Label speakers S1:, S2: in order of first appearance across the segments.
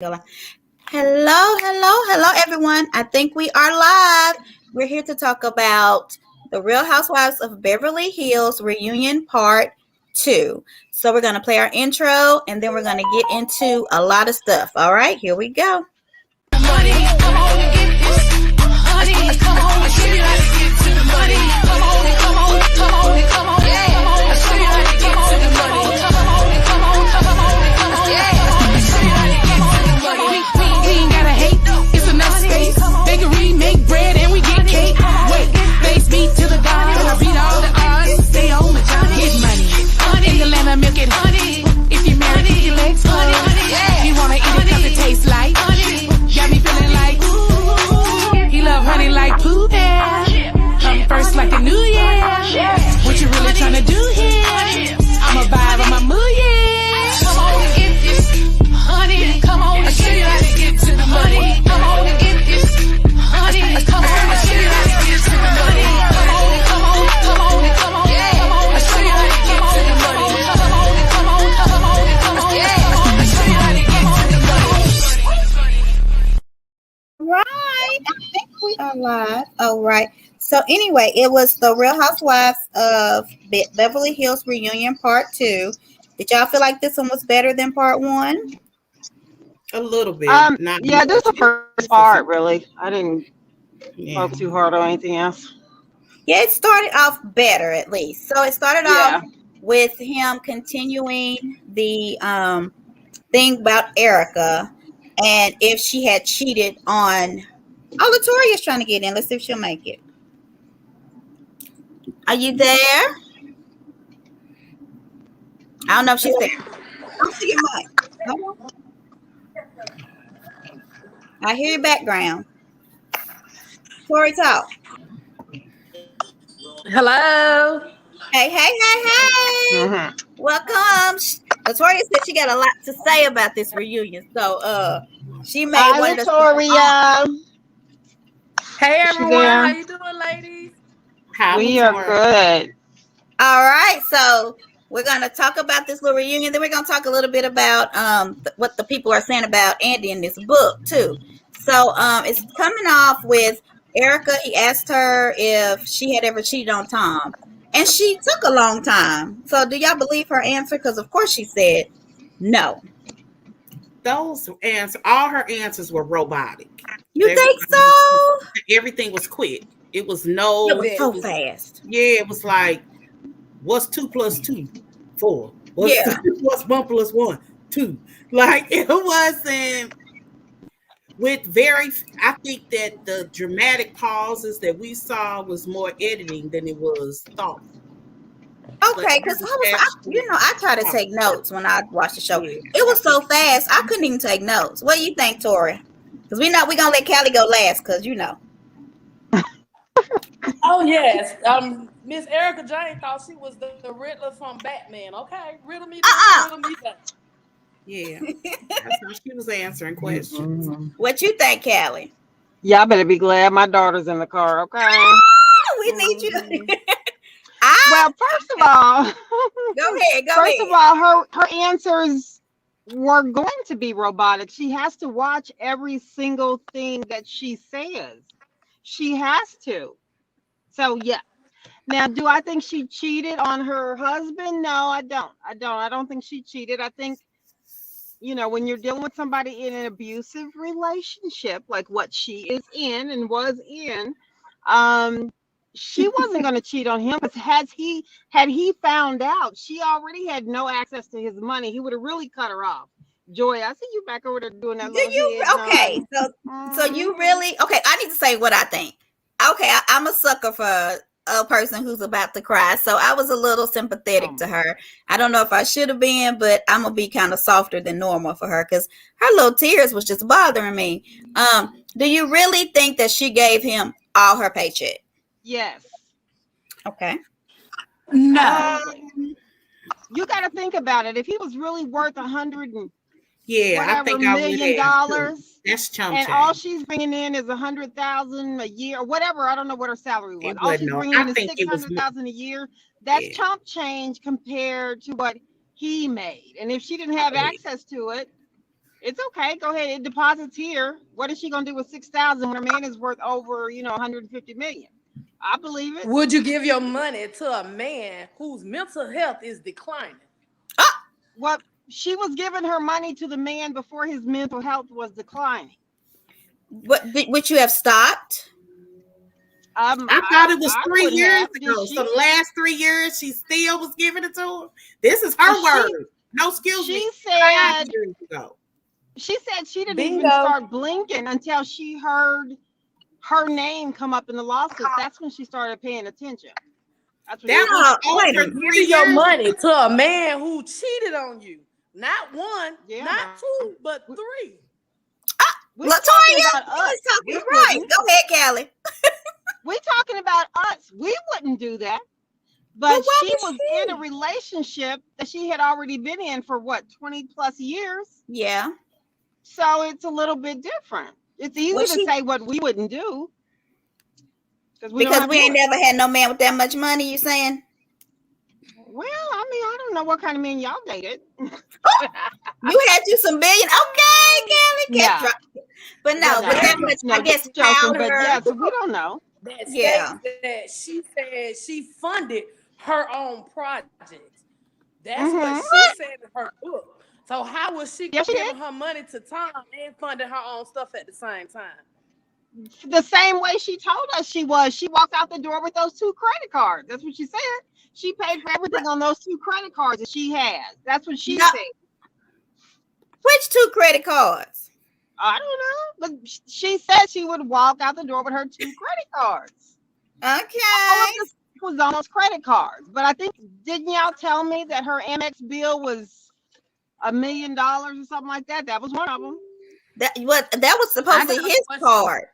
S1: Hello, hello, everyone. I think we are live. We're here to talk about the Real Housewives of Beverly Hills reunion part two. So, we're going to play our intro and then we're going to get into a lot of stuff. All right, here we go. Money, come on and get this. Honey, come on and show you how to get to the money. Come on, come on, come on, come on, yeah. Come on and show you how to get to the money. Come on, come on, come on, come on, yeah. Come on and show you how to get to the money. We ain't gotta hate, it's enough space. Bakery, make bread, and we get cake. Wait, face me to the God, I beat all the odds. Stay on my job, get money. In the land of milk and honey. If you married, keep your legs funny. You wanna eat it 'cause it tastes like honey. Got me feeling like ooh. He love honey like Pooh Bear. Come first like a new year. What you really tryna do here? I'm a vibe on my mood, yeah. Come on and get this honey. Come on and show you how to get to the money. Come on and get this honey. Come on and show you how to get to the money. Come on, come on, come on, come on, come on and show you how to get to the money. Come on, come on, come on, come on, come on and show you how to get to the money. Right, I think we are live. All right. So anyway, it was the Real Housewives of Beverly Hills reunion part two. Did y'all feel like this one was better than part one?
S2: A little bit. Not
S3: yeah,
S2: much.
S3: this is the first part, really. I didn't poke too hard on anything else.
S1: Yeah, it started off better at least. So it started off with him continuing the thing about Erka and if she had cheated on. Oh, Latoria's trying to get in. Let's see if she'll make it. Are you there? I don't know if she's there. I see your mic. I hear your background. Tori, talk.
S4: Hello.
S1: Hey.
S3: Mm-hmm.
S1: Welcome. Latoria said she got a lot to say about this reunion. So she made one of
S3: the
S4: Hey everyone, how you doing, ladies?
S3: We are good.
S1: All right, so we're gonna talk about this little reunion. Then we're gonna talk a little bit about what the people are saying about Andy in this book too. So it's coming off with Erka. He asked her if she had ever cheated on Tom, and she took a long time. So do y'all believe her answer? Because of course she said no.
S2: Those answers, all her answers were robotic.
S1: You think so?
S2: Everything was quick. It was
S1: It was so fast.
S2: Yeah, it was like, what's 2 + 2? 4. What's 1 + 1? 2. Like, it wasn't with very. I think that the dramatic pauses that we saw was more editing than it was thought.
S1: Okay, because I try to take notes when I watch the show. It was so fast, I couldn't even take notes. What do you think, Tori? Because we know we're gonna let Callie go last, because you know.
S4: Oh yes, Miss Erka Jayne thought she was the Riddler from Batman. Okay, riddle me this, riddle me that.
S2: Yeah, that's how she was answering questions.
S3: Mm-hmm.
S1: What you think, Callie?
S3: Y'all better be glad my daughter's in the car, okay?
S1: Oh, we need you.
S3: Well, first of all,
S1: go ahead.
S3: First of all, her answers were going to be robotic. She has to watch every single thing that she says. She has to. So yeah. Now, do I think she cheated on her husband? No, I don't. I don't think she cheated. I think, when you're dealing with somebody in an abusive relationship, like what she is in and was in, she wasn't going to cheat on him, because had he found out, she already had no access to his money. He would have really cut her off. Joy, I see you back over there doing that.
S1: Okay, so you really okay? I need to say what I think. Okay, I'm a sucker for a person who's about to cry, so I was a little sympathetic to her. I don't know if I should have been, but I'm gonna be kind of softer than normal for her because her little tears was just bothering me. Do you really think that she gave him all her paycheck?
S3: Yes.
S1: Okay.
S4: No.
S3: You got to think about it. If he was really worth $100
S2: I think $1
S3: million,
S2: that's chump
S3: and
S2: change.
S3: all she's bringing in is $100,000 a year or whatever. I don't know what her salary was. All she's bringing in is $600,000 a year. That's chump change compared to what he made. And if she didn't have access to it, It's okay. Go ahead. It deposits here. What is she gonna do with 6,000 when her man is worth over 150 million? I believe it.
S4: Would you give your money to a man whose mental health is declining?
S3: What she was giving her money to the man before his mental health was declining.
S1: Which you have stopped?
S2: I thought it was
S3: I
S2: 3 years
S3: would
S2: ago.
S3: have.
S2: So the last 3 years, she still was giving it to him. This is her word. No, excuse me.
S3: She
S2: 5
S3: said
S2: years ago.
S3: she said she didn't even
S4: Bingo.
S3: start blinking until she heard her name come up in the lawsuit. That's when she started paying attention. That's what
S2: That
S1: No,
S2: was
S1: wait a
S2: over
S1: minute.
S2: 3
S4: Giving your
S2: years
S4: money
S2: ago.
S4: to a man who cheated on you. Not one,
S3: Yeah,
S4: not two, but three.
S3: we're talking
S1: Latoya,
S3: about us.
S1: talking
S3: We
S1: right.
S3: wouldn't.
S1: Go ahead, Callie.
S3: We're talking about us. We wouldn't do that.
S1: But
S3: But
S1: why
S3: she
S1: would
S3: was in a
S1: she?
S3: relationship that she had already been in for what, 20 plus years.
S1: Yeah.
S3: So it's a little bit different. It's easy
S1: Was
S3: to
S1: she?
S3: say what we wouldn't do because we don't
S1: Because
S3: have to
S1: we
S3: do
S1: ain't
S3: it.
S1: never had no man with that much money. You saying?
S3: Well, I mean, I don't know what kind of men y'all dated.
S1: You had you some billion? Okay, Callie. Kept
S3: No,
S1: dropping. But no,
S3: no,
S1: with that much,
S3: no,
S1: I
S3: just
S1: guess
S3: joking. But
S1: power.
S3: yes, we don't know.
S4: That
S1: Yeah.
S4: states that she said she funded her own projects. That's what
S3: Hmm.
S4: she said in her book. So how was she
S3: Yes, she did.
S4: giving her money to Tom and funding her own stuff at the same time?
S3: The same way she told us she was. She walked out the door with those 2 credit cards. That's what she said. She paid for everything on those 2 credit cards that she has. That's what she
S1: No,
S3: said.
S1: which 2 credit cards?
S3: I don't know, but she said she would walk out the door with her 2 credit cards. All of
S1: Okay.
S3: this was on those credit cards. But I think, didn't y'all tell me that her Amex bill was $1 million or something like that? That was one of them.
S1: That was
S4: I
S1: supposedly
S4: got a
S1: his
S4: question.
S1: card.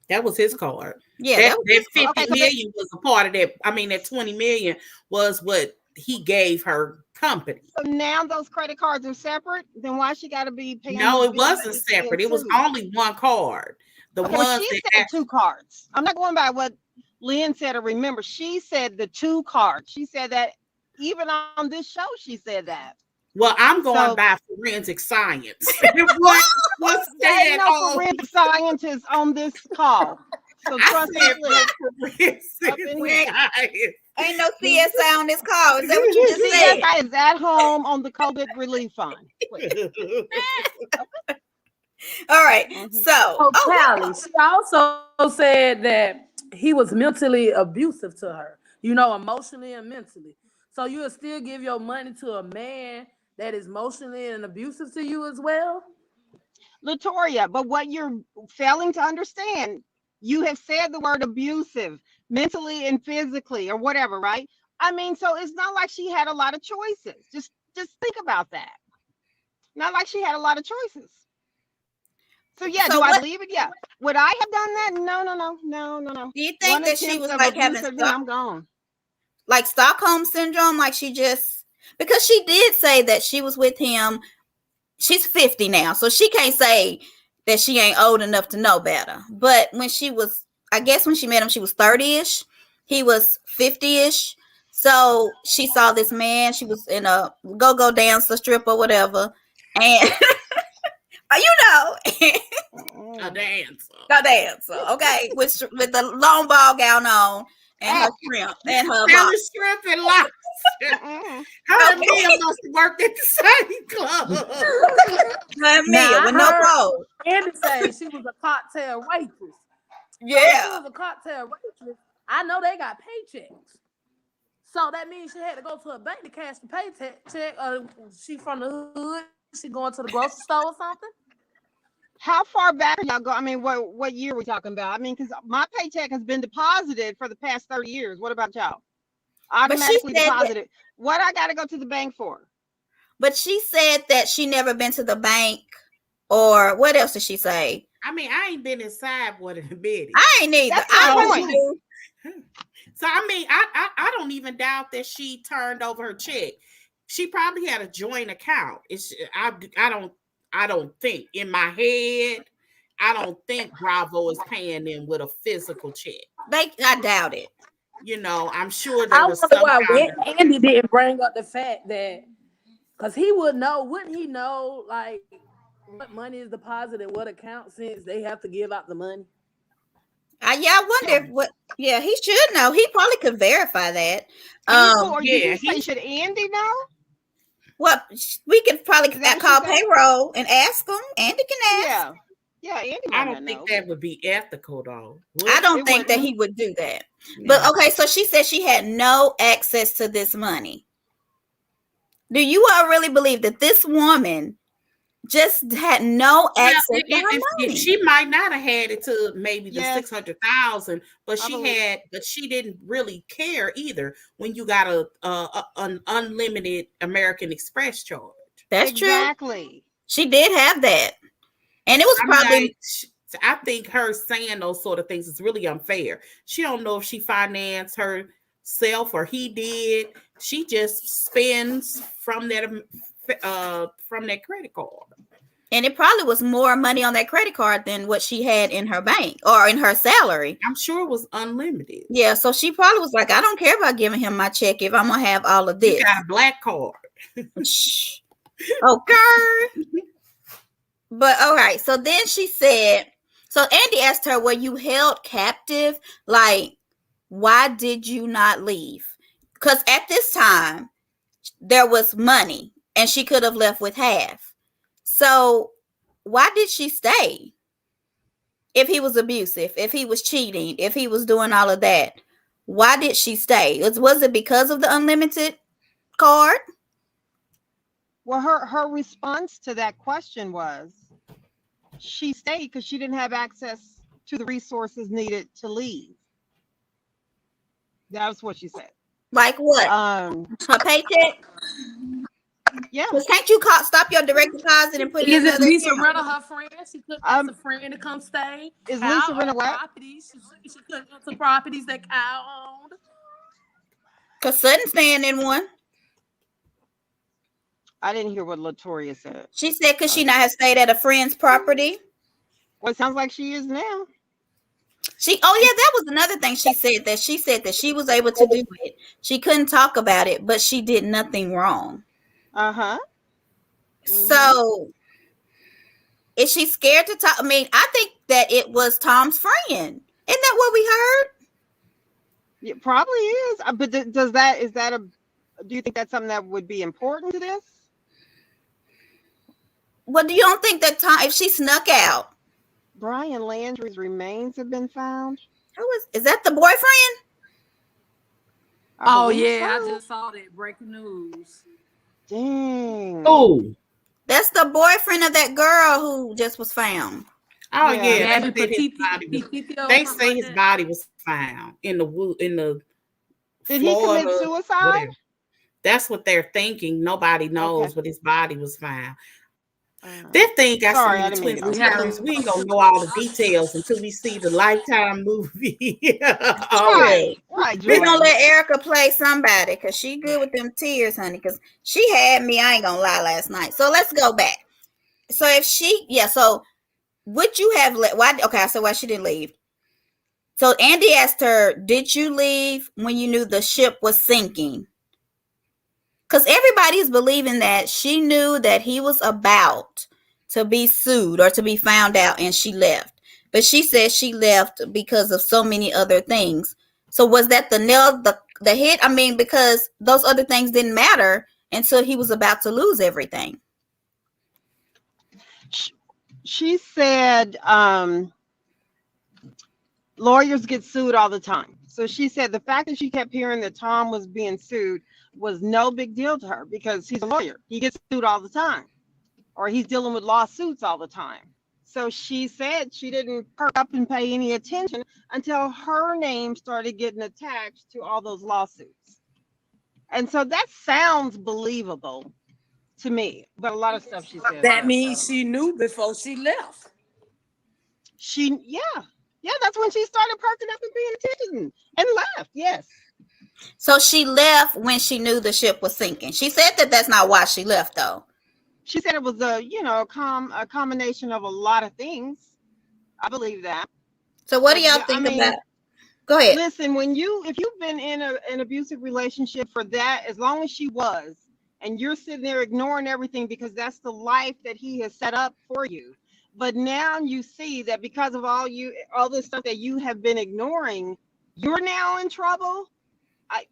S2: That was his card.
S1: Yeah,
S2: That
S1: that was
S2: that
S1: his card.
S2: 50
S3: Okay, so
S2: million was a part of that. I mean, that 20 million was what he gave her company.
S3: now those credit cards are separate. Then why she got to be paying
S2: No,
S3: his
S2: it
S3: bill
S2: wasn't
S3: then
S2: separate. It was
S3: too?
S2: only one card. The
S3: Okay, but
S2: ones
S3: she
S2: that
S3: said 2 cards. I'm not going by what Lynn said or remember. She said the 2 cards. She said that even on this show, she said that.
S2: well, I'm going
S3: So
S2: by forensic science. what was
S3: there ain't
S2: said
S3: no
S2: on
S3: forensic scientists on this call. So
S2: I
S3: trust
S2: said
S3: me, Lynn,
S2: forensic
S3: up in
S1: We
S3: here.
S2: science.
S1: ain't no CSI on this call. Is that what you just said?
S3: CSI is at home on the COVID relief fund. Please.
S1: All right.
S3: Mhm.
S1: So,
S4: Oh, Callie, she also said that he was mentally abusive to her, emotionally and mentally. So you would still give your money to a man that is emotionally and abusive to you as well?
S3: Latoya, but what you're failing to understand, you have said the word abusive, mentally and physically, or whatever, right? I mean, so it's not like she had a lot of choices. Just think about that. Not like she had a lot of choices. So yeah,
S1: so
S3: do I
S1: what
S3: believe it? Yeah. Would I have done that? No, no, no, no, no, no.
S1: do you think
S3: One
S1: that she
S3: attempt
S1: was
S3: of
S1: like having
S3: abuse, and then I'm gone.
S1: like Stockholm syndrome? Like she just because she did say that she was with him. She's 50 now, so she can't say that she ain't old enough to know better. But when she was, I guess when she met him, she was 30ish. He was 50ish. So she saw this man. She was in a go-go dancer, strip or whatever, and
S2: A dancer.
S1: a dancer, okay, with the long ball gown on and her shrimp and her
S2: Sally
S1: box.
S2: Shrimp and Lobster.
S3: Mm-mm.
S2: Her and Mia must have worked at the same club.
S1: Her
S4: Now,
S1: meal
S4: I
S1: with no
S4: heard
S1: clothes.
S4: Andy say she was a cocktail waitress. So if she
S1: Yeah.
S4: was a cocktail waitress, I know they got paychecks. So that means she had to go to a bank to cash the paycheck. She from the hood. She going to the grocery store or something.
S3: How far back are y'all go? I mean, what year are we talking about? I mean, because my paycheck has been deposited for the past 30 years. What about y'all?
S1: But she
S3: Automatically
S1: said that
S3: deposited. What I got to go to the bank for?
S1: But she said that she never been to the bank, or what else did she say?
S2: I mean, I ain't been inside more than a minute.
S1: I ain't either.
S3: That's
S1: I
S3: my
S1: hope
S3: point.
S1: you.
S2: So I mean, I don't even doubt that she turned over her check. She probably had a joint account. I don't think in my head. I don't think Bravo is paying them with a physical check.
S1: I doubt it.
S2: I'm sure there
S4: I
S2: was
S4: wonder
S2: some
S4: why
S2: kind of
S4: Andy didn't bring up the fact that, because he would know, wouldn't he know, like, what money is deposited, what account, since they have to give out the money?
S1: Yeah, I wonder if what. Yeah, he should know. He probably could verify that.
S3: Or did
S2: Yeah,
S3: you say should Andy know?
S1: What we could probably
S3: Is that what
S1: call
S3: she said?
S1: payroll and ask them. Andy can ask.
S3: Yeah, Andy
S2: I
S3: might not
S2: don't
S3: know.
S2: think that would be ethical though.
S1: I
S2: Would
S1: don't
S3: It
S1: think that
S3: wouldn't.
S1: he would do that. But
S2: no.
S1: okay, so she said she had no access to this money. Do you all really believe that this woman just had no
S2: Well,
S1: access to her
S2: if
S1: money?
S2: she might not have had it to maybe the
S3: Yes,
S2: 600,000, but
S3: I believe.
S2: she didn't really care either when you got an unlimited American Express charge.
S1: That's true.
S3: Exactly.
S1: She did have that. And it was
S2: I'm
S1: probably
S2: like, I think her saying those sort of things is really unfair. She don't know if she financed herself or he did. She just spends from that credit card.
S1: and it probably was more money on that credit card than what she had in her bank or in her salary.
S2: I'm sure it was unlimited.
S1: Yeah, so she probably was like, I don't care about giving him my check if I'm gonna have all of this.
S2: You got a black card.
S1: Shh. Okay. But all right, so then she said, so Andy asked her, were you held captive? Like, why did you not leave? Because at this time, there was money and she could have left with half. So why did she stay? If he was abusive, if he was cheating, if he was doing all of that, why did she stay? Was it because of the unlimited card?
S3: Well, her response to that question was she stayed because she didn't have access to the resources needed to leave. That's what she said.
S1: Like what? Her paycheck?
S3: Yeah.
S1: Because can't you stop your direct deposit and put it in
S4: Is it
S1: another
S4: Lisa
S1: account?
S4: Renner her friend? She couldn't ask a friend to come stay.
S3: Is
S4: Kyle
S3: Lisa Renner
S4: owned
S3: what?
S4: properties. She couldn't enter properties that Kyle owned.
S1: Because Sutton's staying in one.
S3: I didn't hear what Latoria said.
S1: She said because she not have stayed at a friend's property.
S3: Well, it sounds like she is now.
S1: That was another thing she said that she was able to do it. She couldn't talk about it, but she did nothing wrong.
S3: Uh-huh.
S1: So is she scared to talk? I mean, I think that it was Tom's friend. Isn't that what we heard?
S3: It probably is. But do you think that's something that would be important to this?
S1: Well, do you don't think that Tom, if she snuck out?
S3: Brian Landry's remains have been found.
S1: Is that the boyfriend?
S4: Oh yeah, I just saw that breaking news.
S3: Dang.
S2: Oh,
S1: That's the boyfriend of that girl who just was found.
S2: oh
S3: Yeah.
S2: yeah. They say his body was found in the wood in the.
S3: Did he
S2: Florida,
S3: commit suicide?
S2: whatever. That's what they're thinking. Nobody knows, but his body was found. That thing got
S3: Sorry, I
S2: some
S3: didn't mean
S2: twists
S3: to-
S2: and turns. We ain't gonna know all the details until we see the Lifetime movie.
S1: Right.
S3: Right.
S1: We're gonna let Erka play somebody because she good with them tears, honey. Because she had me, I ain't gonna lie, last night. So let's go back. So so would you have why? Okay, I said why she didn't leave. So Andy asked her, "Did you leave when you knew the ship was sinking?" Because everybody's believing that she knew that he was about to be sued or to be found out, and she left. But she said she left because of so many other things. So was that the nail, the hit? I mean, because those other things didn't matter until he was about to lose everything.
S3: She said lawyers get sued all the time. So she said the fact that she kept hearing that Tom was being sued was no big deal to her because he's a lawyer. He gets sued all the time, or he's dealing with lawsuits all the time. So she said she didn't perk up and pay any attention until her name started getting attached to all those lawsuits. And so that sounds believable to me, but a lot of stuff she said.
S4: That means she knew before she left.
S3: Yeah, that's when she started perking up and paying attention and left. Yes.
S1: So she left when she knew the ship was sinking. She said that that's not why she left, though.
S3: She said it was a combination of a lot of things. I believe that.
S1: So what do y'all think about? Go ahead.
S3: Listen, if you've been in an abusive relationship for that, as long as she was, and you're sitting there ignoring everything because that's the life that he has set up for you. But now you see that because of all this stuff that you have been ignoring, you're now in trouble. I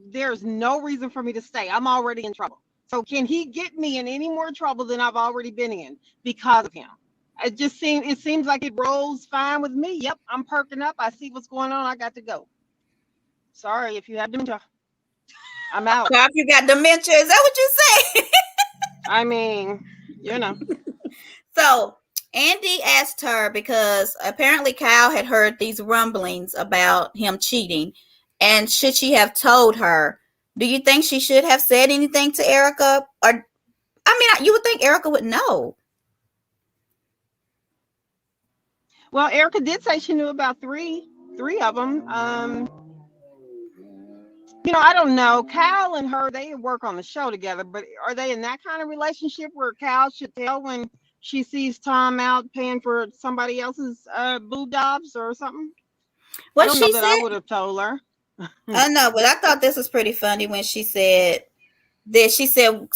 S3: There's no reason for me to stay. I'm already in trouble. So can he get me in any more trouble than I've already been in because of him? It seems like it rolls fine with me. Yep, I'm perking up. I see what's going on. I got to go. Sorry if you have dementia. I'm out.
S1: So if you got dementia, is that what you say?
S3: I mean, you know.
S1: So Andy asked her because apparently Kyle had heard these rumblings about him cheating, and should she have told her? Do you think she should have said anything to Erka? Or, I mean, you would think Erka would know.
S3: Well, Erka did say she knew about three of them. I don't know. Kyle and her, they work on the show together, but are they in that kind of relationship where Kyle should tell when she sees Tom out paying for somebody else's boob jobs or something? I don't know that I would have told her.
S1: I know, but I thought this was pretty funny when she said that. She said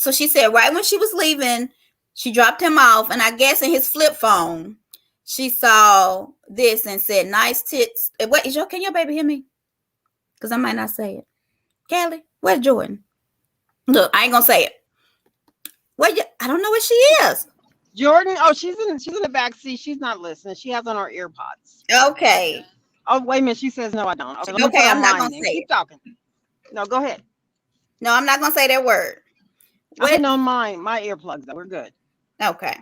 S1: right when she was leaving, she dropped him off, and I guess in his flip phone, she saw this and said, "Nice tits." What is can your baby hear me? Because I might not say it. Callie, where's Jordan? Look, I ain't gonna say it. I don't know where she is.
S3: Jordan, she's in the back seat. She's not listening. She has on her earpods.
S1: Okay.
S3: Oh, wait a minute. She says no, I don't.
S1: Okay, I'm not gonna say
S3: Keep talking. No, go ahead.
S1: No, I'm not gonna say that word.
S3: I didn't know my earplugs though. We're good.
S1: Okay.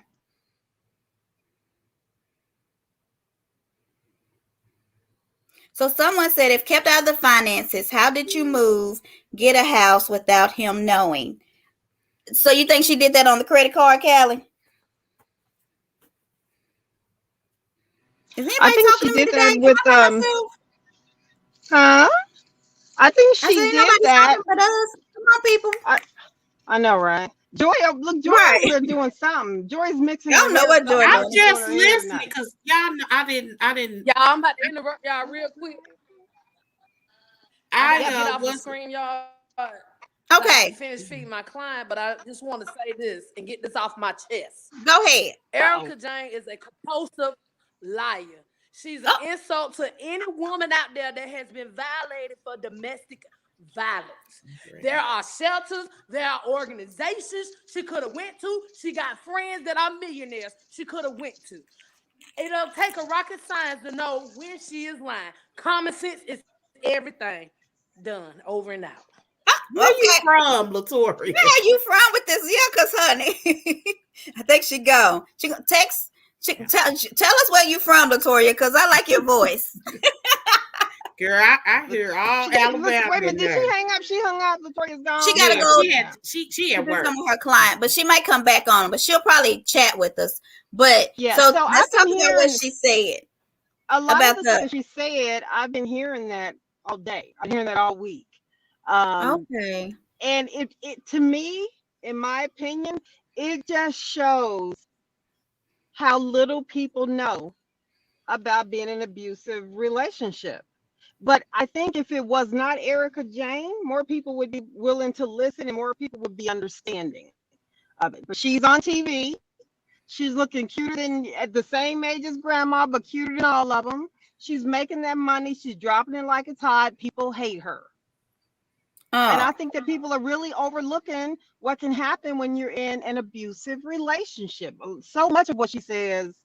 S1: So someone said, if kept out of the finances, how did you get a house without him knowing? So you think she did that on the credit card, Callie? Is anybody
S3: I think
S1: talking
S3: she
S1: to me
S3: did
S1: today?
S3: that with Huh? I think she did that.
S1: But us. Come on, people.
S3: I know, right? Joy, look, Joy
S1: Right.
S3: over there doing something. Joy's mixing.
S1: I don't know what Joy
S2: I'm
S1: doing.
S2: just listening because y'all know I didn't.
S4: Y'all, I'm about to interrupt y'all real quick. I gotta get off the screen, y'all.
S1: Okay.
S4: Finish feeding my client, but I just want to say this and get this off my chest.
S1: Go ahead.
S4: Erka Jayne is a compulsive liar. She's an insult to any woman out there that has been violated for domestic violence. There are shelters, there are organizations she could have went to. She got friends that are millionaires she could have went to. It'll take a rocket science to know when she is lying. Common sense is everything. Done. Over and out.
S2: Where you from, Latoria?
S1: Where you from with this yuccas, honey? I think she go. She gonna text. Tell us where you from, Latoria, because I like your voice.
S2: Girl, I hear all Alabama.
S3: Wait a minute, did she hang up? She hung up. Latoria's gone.
S1: She gotta go.
S2: She at work.
S1: Some of her client, but she might come back on. But she'll probably chat with us. But
S3: yeah,
S1: so let's talk about what she said.
S3: A lot of the stuff she said, I've been hearing that all day. I'm hearing that all week.
S1: Okay.
S3: And it to me, in my opinion, it just shows how little people know about being in an abusive relationship. But I think if it was not Erka Jayne, more people would be willing to listen and more people would be understanding of it. But she's on TV. She's looking cuter than at the same age as grandma, but cuter than all of them. She's making that money. She's dropping it like it's hot. People hate her. And I think that people are really overlooking what can happen when you're in an abusive relationship. So much of what she says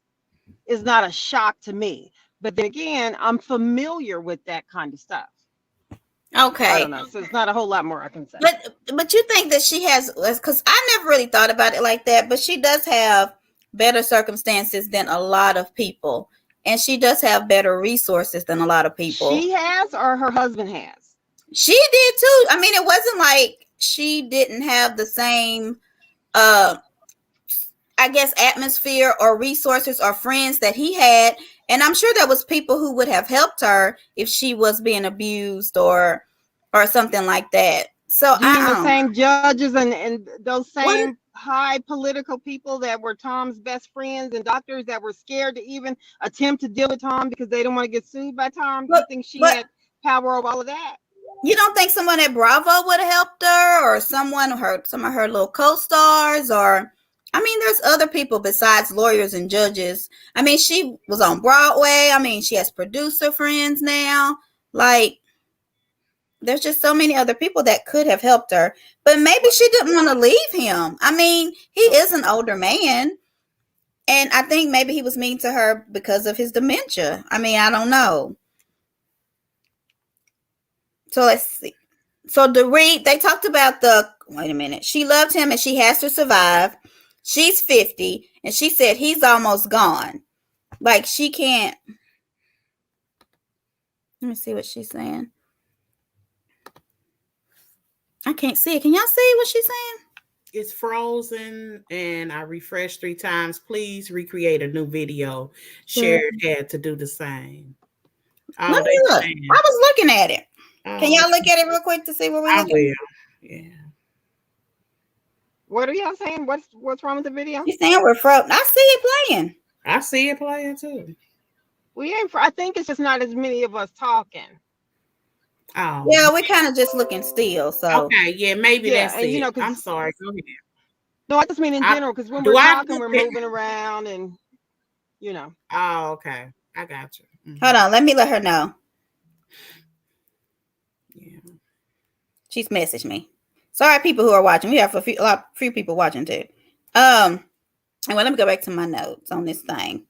S3: is not a shock to me. But then again, I'm familiar with that kind of stuff.
S1: Okay.
S3: I don't know. So it's not a whole lot more I can say.
S1: But you think that she has, because I never really thought about it like that, but she does have better circumstances than a lot of people. And she does have better resources than a lot of people.
S3: She has, or her husband has?
S1: She did too. I mean, it wasn't like she didn't have the same, I guess, atmosphere or resources or friends that he had. And I'm sure there was people who would have helped her if she was being abused or something like that. So
S3: the same judges and those same high political people that were Tom's best friends and doctors that were scared to even attempt to deal with Tom because they don't want to get sued by Tom. Do you think she had power over all of that?
S1: You don't think someone at Bravo would have helped her, or some of her little co-stars, or I mean, there's other people besides lawyers and judges. I mean, she was on Broadway. I mean, she has producer friends now. Like, there's just so many other people that could have helped her, but maybe she didn't want to leave him. I mean, he is an older man, and I think maybe he was mean to her because of his dementia. I mean, I don't know. So let's see. So they talked about wait a minute. She loved him and she has to survive. She's 50 and she said he's almost gone. Like she can't. Let me see what she's saying. I can't see it. Can y'all see what she's saying?
S2: It's frozen and I refreshed 3 times. Please recreate a new video. Shared had to do the same.
S1: Let me look. I was looking at it. Can y'all look at it real quick to see what we're looking at?
S2: Yeah.
S3: What are y'all saying? What's wrong with the video?
S1: You're saying we're frozen. I see it playing.
S2: I see it playing too.
S3: We ain't. I think it's just not as many of us talking.
S2: Oh.
S1: Yeah, we're kind of just looking still. So
S2: okay, yeah, maybe that's it.
S3: You know,
S2: I'm sorry. Go ahead.
S3: No, I just mean in general because when we're talking, we're moving around and you know.
S2: Oh, okay. I got you. Mm-hmm.
S1: Hold on, let me let her know.
S2: Yeah.
S1: She's messaged me. Sorry, people who are watching. We have a few people watching too. And let me go back to my notes on this thing.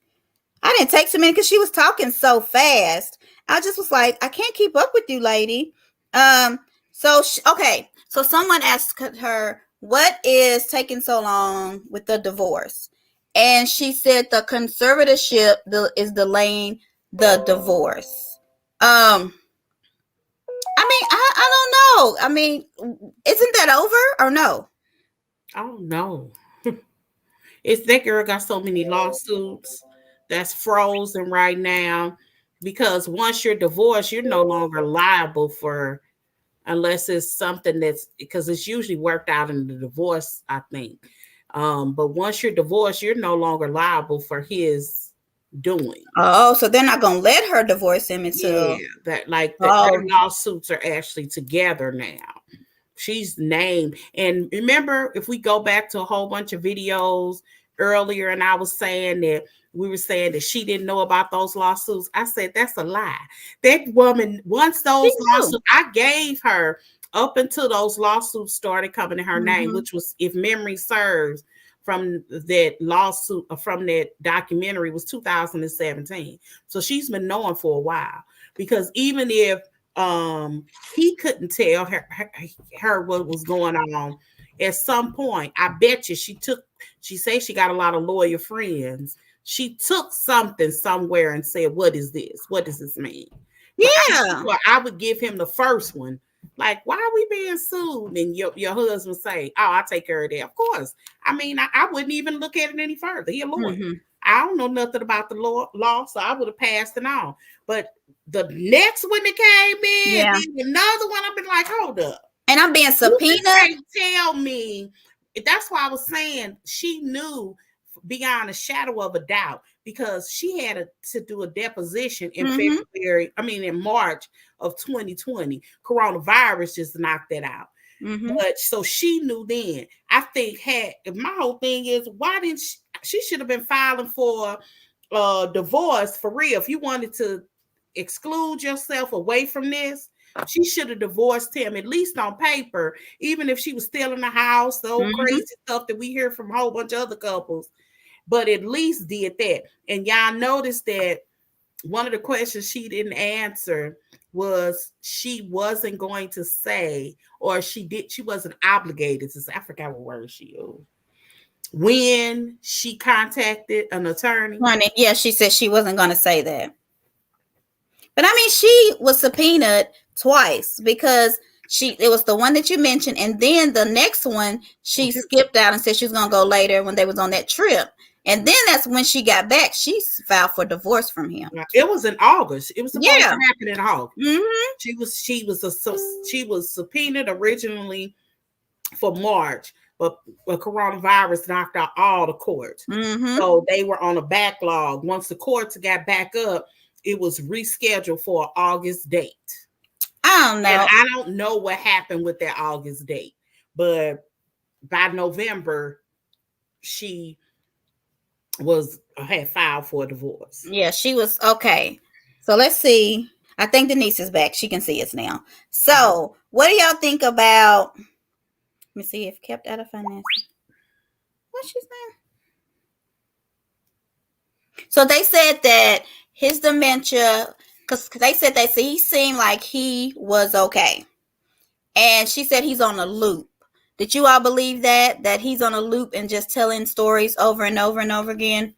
S1: I didn't take too many because she was talking so fast. I just was like, I can't keep up with you, lady. So someone asked her, what is taking so long with the divorce? And she said the conservatorship is delaying the divorce. I mean, I don't know. I mean, isn't that over or no?
S2: Oh no. It's that girl got so many lawsuits that's frozen right now because once you're divorced, you're no longer liable for unless it's something that's because it's usually worked out in the divorce, I think. But once you're divorced, you're no longer liable for his doing.
S1: Oh, so they're not gonna let her divorce him until
S2: their lawsuits are actually together now. She's named. And remember, if we go back to a whole bunch of videos earlier, and I was saying that we were saying that she didn't know about those lawsuits. I said, that's a lie. That woman, once those lawsuits, I gave her up until those lawsuits started coming in her name, which was, if memory serves, from that lawsuit, from that documentary was 2017. So she's been knowing for a while because even if he couldn't tell her what was going on. At some point, I bet you she said she got a lot of lawyer friends. She took something somewhere and said, what is this? What does this mean?
S1: Yeah.
S2: I would give him the first one. Like, why are we being sued? And your husband say, oh, I'll take care of that. Of course. I mean, I wouldn't even look at it any further. He a lawyer. I don't know nothing about the law, so I would have passed it on. But the next one that came in, then another one, I've been like, hold up.
S1: And I'm being subpoenaed.
S2: You tell me. That's why I was saying she knew beyond a shadow of a doubt because she had to do a deposition in in March of 2020. Coronavirus just knocked that out. But so she knew then. I think my whole thing is, why didn't she should have been filing for divorce for real. If you wanted to exclude yourself away from this, she should have divorced him, at least on paper, even if she was still in the house, the old crazy stuff that we hear from a whole bunch of other couples, but at least did that. And y'all noticed that one of the questions she didn't answer was she wasn't going to say, or she wasn't obligated to say, I forgot what word she used, when she contacted an attorney.
S1: Yeah, she said she wasn't going to say that. But I mean, she was subpoenaed twice because it was the one that you mentioned, and then the next one she skipped out and said she was going to go later when they was on that trip. And then that's when she got back. She filed for divorce from him.
S2: It was in August. It was supposed to happen in August. She was subpoenaed originally for March, but coronavirus knocked out all the courts. So they were on a backlog. Once the courts got back up, it was rescheduled for an August date.
S1: I don't
S2: And
S1: know.
S2: I don't know what happened with that August date, but by November, she was had filed for a divorce.
S1: Yeah, she was okay. So let's see. I think Denise is back. She can see us now. So, what do y'all think about? Let me see if kept out of finance. What's she saying? So they said that his dementia, because they said that he seemed like he was okay, and she said he's on a loop. Did you all believe that he's on a loop and just telling stories over and over and over again?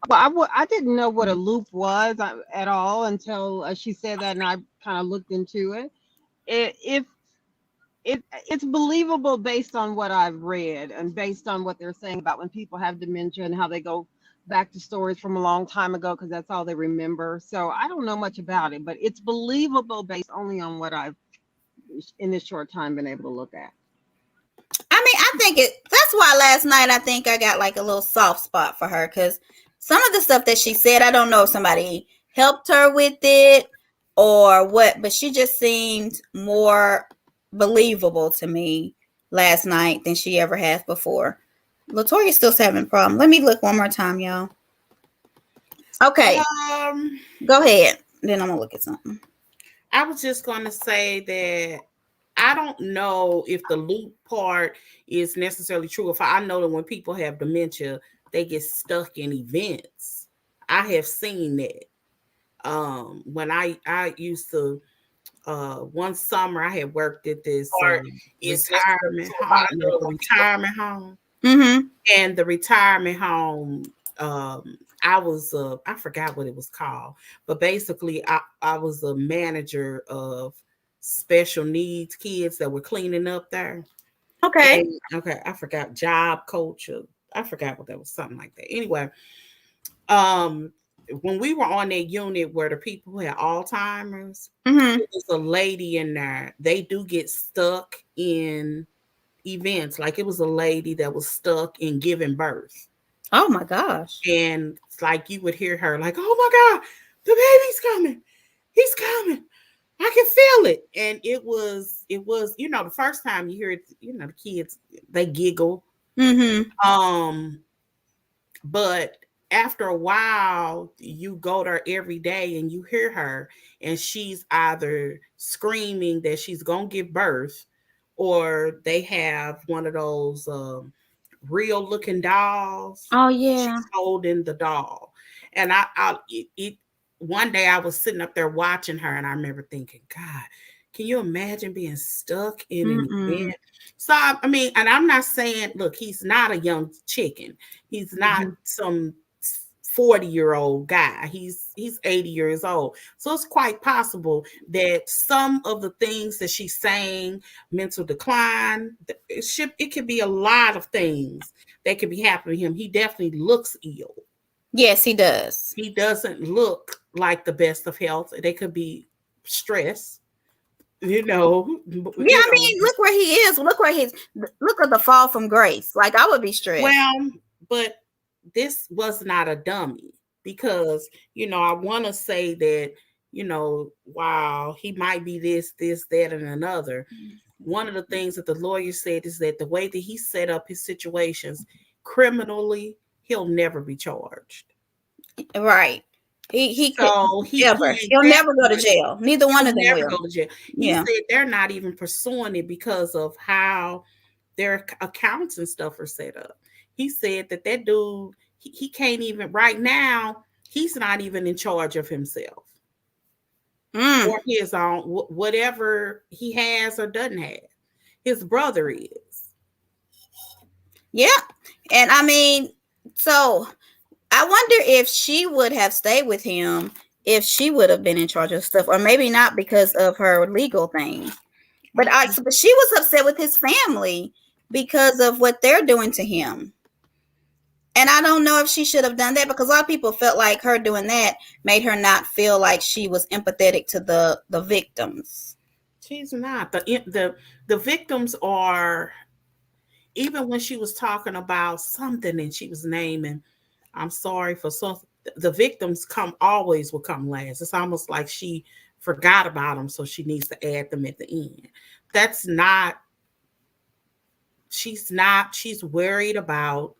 S3: Well, I didn't know what a loop was at all until she said that, and I kind of looked into it. If it's believable based on what I've read and based on what they're saying about when people have dementia and how they go back to stories from a long time ago because that's all they remember. So I don't know much about it, but it's believable based only on what I've in this short time been able to look at.
S1: I mean, I think that's why last night I think I got like a little soft spot for her because some of the stuff that she said, I don't know if somebody helped her with it or what, but she just seemed more believable to me last night than she ever has before. Latoya's still having a problem. Let me look one more time, y'all. Okay,
S2: Um,
S1: go ahead. Then I'm gonna look at something.
S2: I was just going to say that I don't know if the loop part is necessarily true. If I know that when people have dementia, they get stuck in events. I have seen that. When I used to one summer I had worked at this retirement home, like a retirement home,
S1: Mm-hmm.
S2: and the retirement home. I was I forgot what it was called, but basically I was a manager of special needs kids that were cleaning up there.
S1: Okay.
S2: And okay, I forgot job coach. I forgot what that was, something like that. Anyway, um, when we were on that unit where the people who had Alzheimer's,
S1: Mm-hmm.
S2: it was a lady in there. They do get stuck in events. Like it was a lady that was stuck in giving birth.
S1: Oh my gosh.
S2: And it's like you would hear her like, "Oh my God, the baby's coming. He's coming. I can feel it." And it was, the first time you hear it, the kids, they giggle.
S1: Mm-hmm.
S2: Um, but after a while, you go there every day and you hear her, and she's either screaming that she's gonna give birth, or they have one of those real looking dolls.
S1: Oh yeah.
S2: She's holding the doll, and it one day I was sitting up there watching her, and I remember thinking, God, can you imagine being stuck in an
S1: Mm-mm.
S2: event? So I mean, and I'm not saying, look, he's not a young chicken. He's not some 40-year-old guy. He's 80 years old. So it's quite possible that some of the things that she's saying, mental decline, it could be a lot of things that could be happening to him. He definitely looks ill.
S1: Yes, he does.
S2: He doesn't look like the best of health. They could be stress, you know,
S1: Yeah, I mean, look where he is. Look at the fall from grace. Like I would be stressed.
S2: well, but this was not a dummy, because, I want to say that, wow, he might be this, that, and another. One of the things that the lawyer said is that the way that he set up his situations criminally, he'll never be charged.
S1: Right. He could
S2: So he
S1: never.
S2: can't.
S1: He'll never go to jail. Neither one
S2: He'll
S1: of them
S2: never
S1: will.
S2: go to jail. He
S1: Yeah.
S2: said they're not even pursuing it because of how their accounts and stuff are set up. He said that dude, he can't even, right now, he's not even in charge of himself
S1: Mm.
S2: or his own, whatever he has or doesn't have. His brother is.
S1: Yeah. And I mean, so I wonder if she would have stayed with him if she would have been in charge of stuff, or maybe not because of her legal thing. But she was upset with his family because of what they're doing to him. And I don't know if she should have done that, because a lot of people felt like her doing that made her not feel like she was empathetic to the victims.
S2: She's not. The victims are, even when she was talking about something and she was naming, I'm sorry for something, the victims always will come last. It's almost like she forgot about them, so she needs to add them at the end. That's not, she's worried about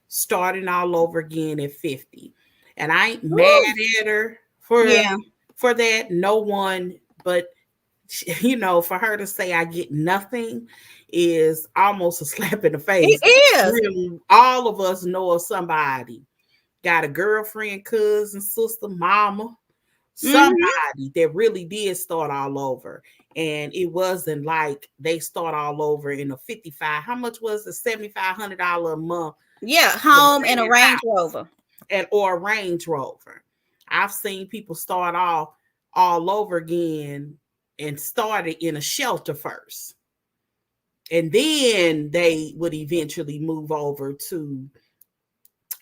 S2: starting all over again at 50. And I ain't mad at her
S1: Yeah.
S2: for that. No one, but you know, for her to say I get nothing is almost a slap in the face.
S1: It is.
S2: Really, all of us know of somebody, got a girlfriend, cousin, sister, mama, somebody that really did start all over. And it wasn't like they start all over in a 55. How much was it? $7,500 a month.
S1: Yeah, home and a Range Rover.
S2: Or a Range Rover. I've seen people start off all over again and started in a shelter first. And then they would eventually move over to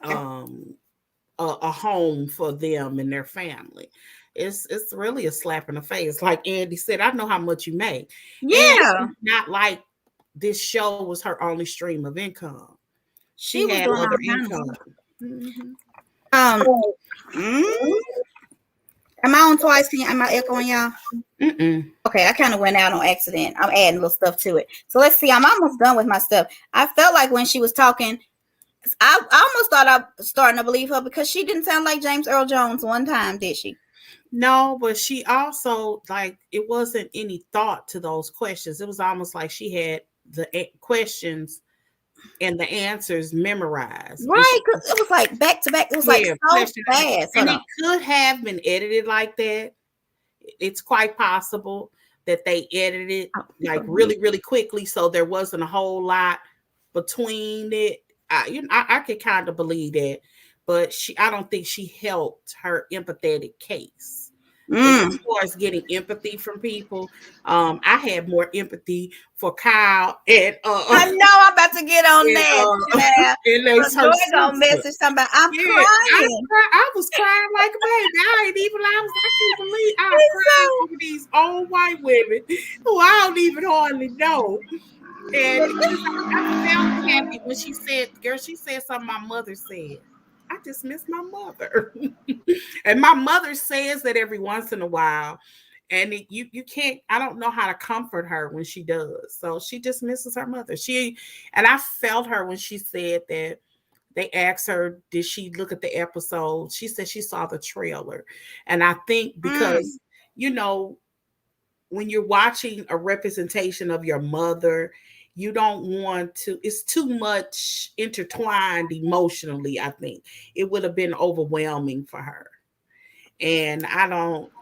S2: a home for them and their family. It's really a slap in the face. Like Andy said, I know how much you make.
S1: Yeah.
S2: And not like this show was her only stream of income.
S1: She was
S2: had
S1: doing
S2: other
S1: all kinds of
S2: income.
S1: stuff. Am I on twice? Am I echoing y'all? Okay, I kind of went out on accident. I'm adding little stuff to it. So let's see. I'm almost done with my stuff. I felt like when she was talking, I almost thought I was starting to believe her because she didn't sound like James Earl Jones one time, did she?
S2: No, but she also, like, it wasn't any thought to those questions. It was almost like she had the questions and the answers memorized.
S1: Right, because it was like back to back. It was like so fast.
S2: And it could have been edited like that. It's quite possible that they edited it like really, really quickly, so there wasn't a whole lot between it. I could kind of believe that, but I don't think she helped her empathetic case. As far as getting empathy from people, I had more empathy for Kyle and
S1: I know I'm about to get on that.
S2: And
S1: Joy gonna message somebody. I'm crying.
S2: I was crying like a baby. I ain't even. I can't believe I'm crying over these old white women who I don't even hardly know. And I felt happy when she said, "Girl," she said something my mother said. I just miss my mother. And my mother says that every once in a while. And you can't, I don't know how to comfort her when she does. So she just misses her mother. And I felt her when she said that they asked her, did she look at the episode? She said she saw the trailer. And I think because, you know, when you're watching a representation of your mother, you don't want to, it's too much intertwined emotionally. I think it would have been overwhelming for her. And I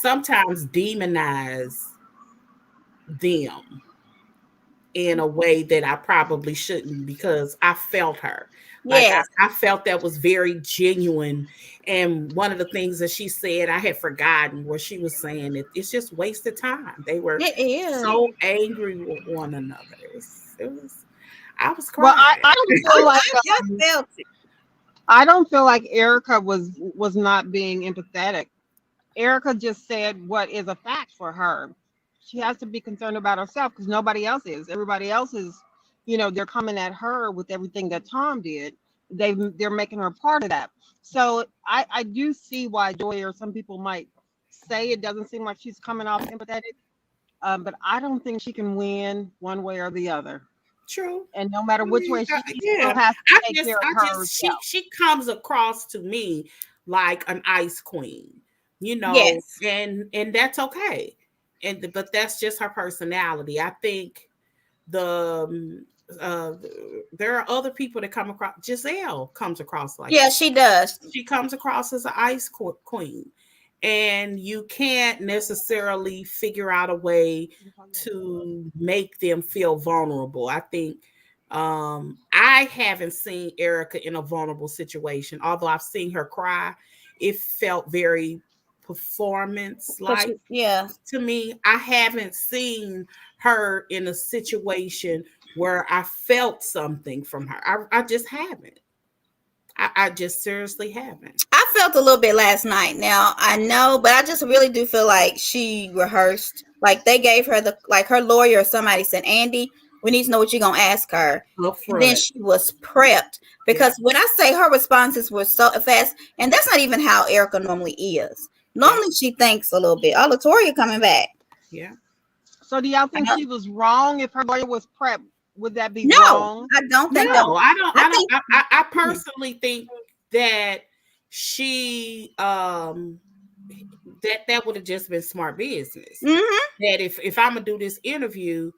S2: sometimes demonize them in a way that I probably shouldn't, because I felt her. Like I felt that was very genuine. And one of the things that she said, I had forgotten, where she was saying that it's just wasted time. They were so angry with one another. I was crying.
S3: Well, I don't feel like I don't feel like Erka was not being empathetic. Erka just said what is a fact for her. She has to be concerned about herself because nobody else is. Everybody else is, they're coming at her with everything that Tom did. They're making her part of that. So I do see why Joy or some people might say it doesn't seem like she's coming off empathetic. But I don't think she can win one way or the other.
S2: True.
S3: And no matter which way she still has to take care of herself.
S2: She comes across to me like an ice queen, and that's okay. But that's just her personality. I think there are other people that come across. Giselle comes across like that.
S1: She does.
S2: She comes across as an ice queen, and you can't necessarily figure out a way to make them feel vulnerable. I think I haven't seen Erka in a vulnerable situation, although I've seen her cry. It felt very performance-like. To me, I haven't seen her in a situation where I felt something from her. I just haven't. I just seriously haven't.
S1: I felt a little bit last night. Now I know, but I just really do feel like she rehearsed. Like they gave her her lawyer or somebody said, Andy, we need to know what you're gonna ask her. And then she was prepped, because when I say her responses were so fast, and that's not even how Erka normally is.
S2: Yeah.
S1: Normally she thinks a little bit. Oh, Latoya coming back.
S2: Yeah.
S3: So do y'all think she was wrong if her lawyer was prep? Would that be
S1: No,
S3: wrong?
S1: I don't think that.
S2: No, I don't.
S1: I
S2: I don't.
S1: think.
S2: I personally think that she that would have just been smart business.
S1: Mm-hmm.
S2: That if I'm gonna do this interview,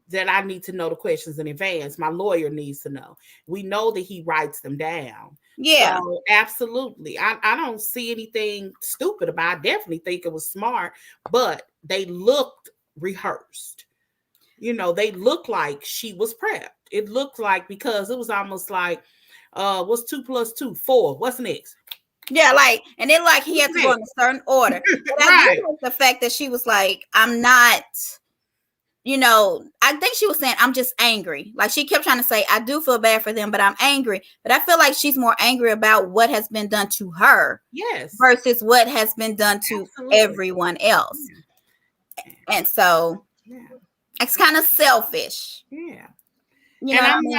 S2: that I need to know the questions in advance. My lawyer needs to know. We know that he writes them down.
S1: Yeah.
S2: So absolutely, I don't see anything stupid about it. I definitely think it was smart, but they looked rehearsed. They looked like she was prepped. It looked like, because it was almost like, what's 2 plus 2? 4. What's next?
S1: Yeah, like, and then like he had to go in a certain order. But I
S2: Right.
S1: do like the fact that she was like, I'm not, I think she was saying, I'm just angry. Like she kept trying to say, I do feel bad for them, but I'm angry. But I feel like she's more angry about what has been done to her
S2: Yes.
S1: versus what has been done to
S2: Absolutely.
S1: everyone else. And so
S2: Yeah.
S1: it's kind of selfish.
S2: Yeah.
S1: You know
S2: And
S1: what I
S2: I'm
S1: mean?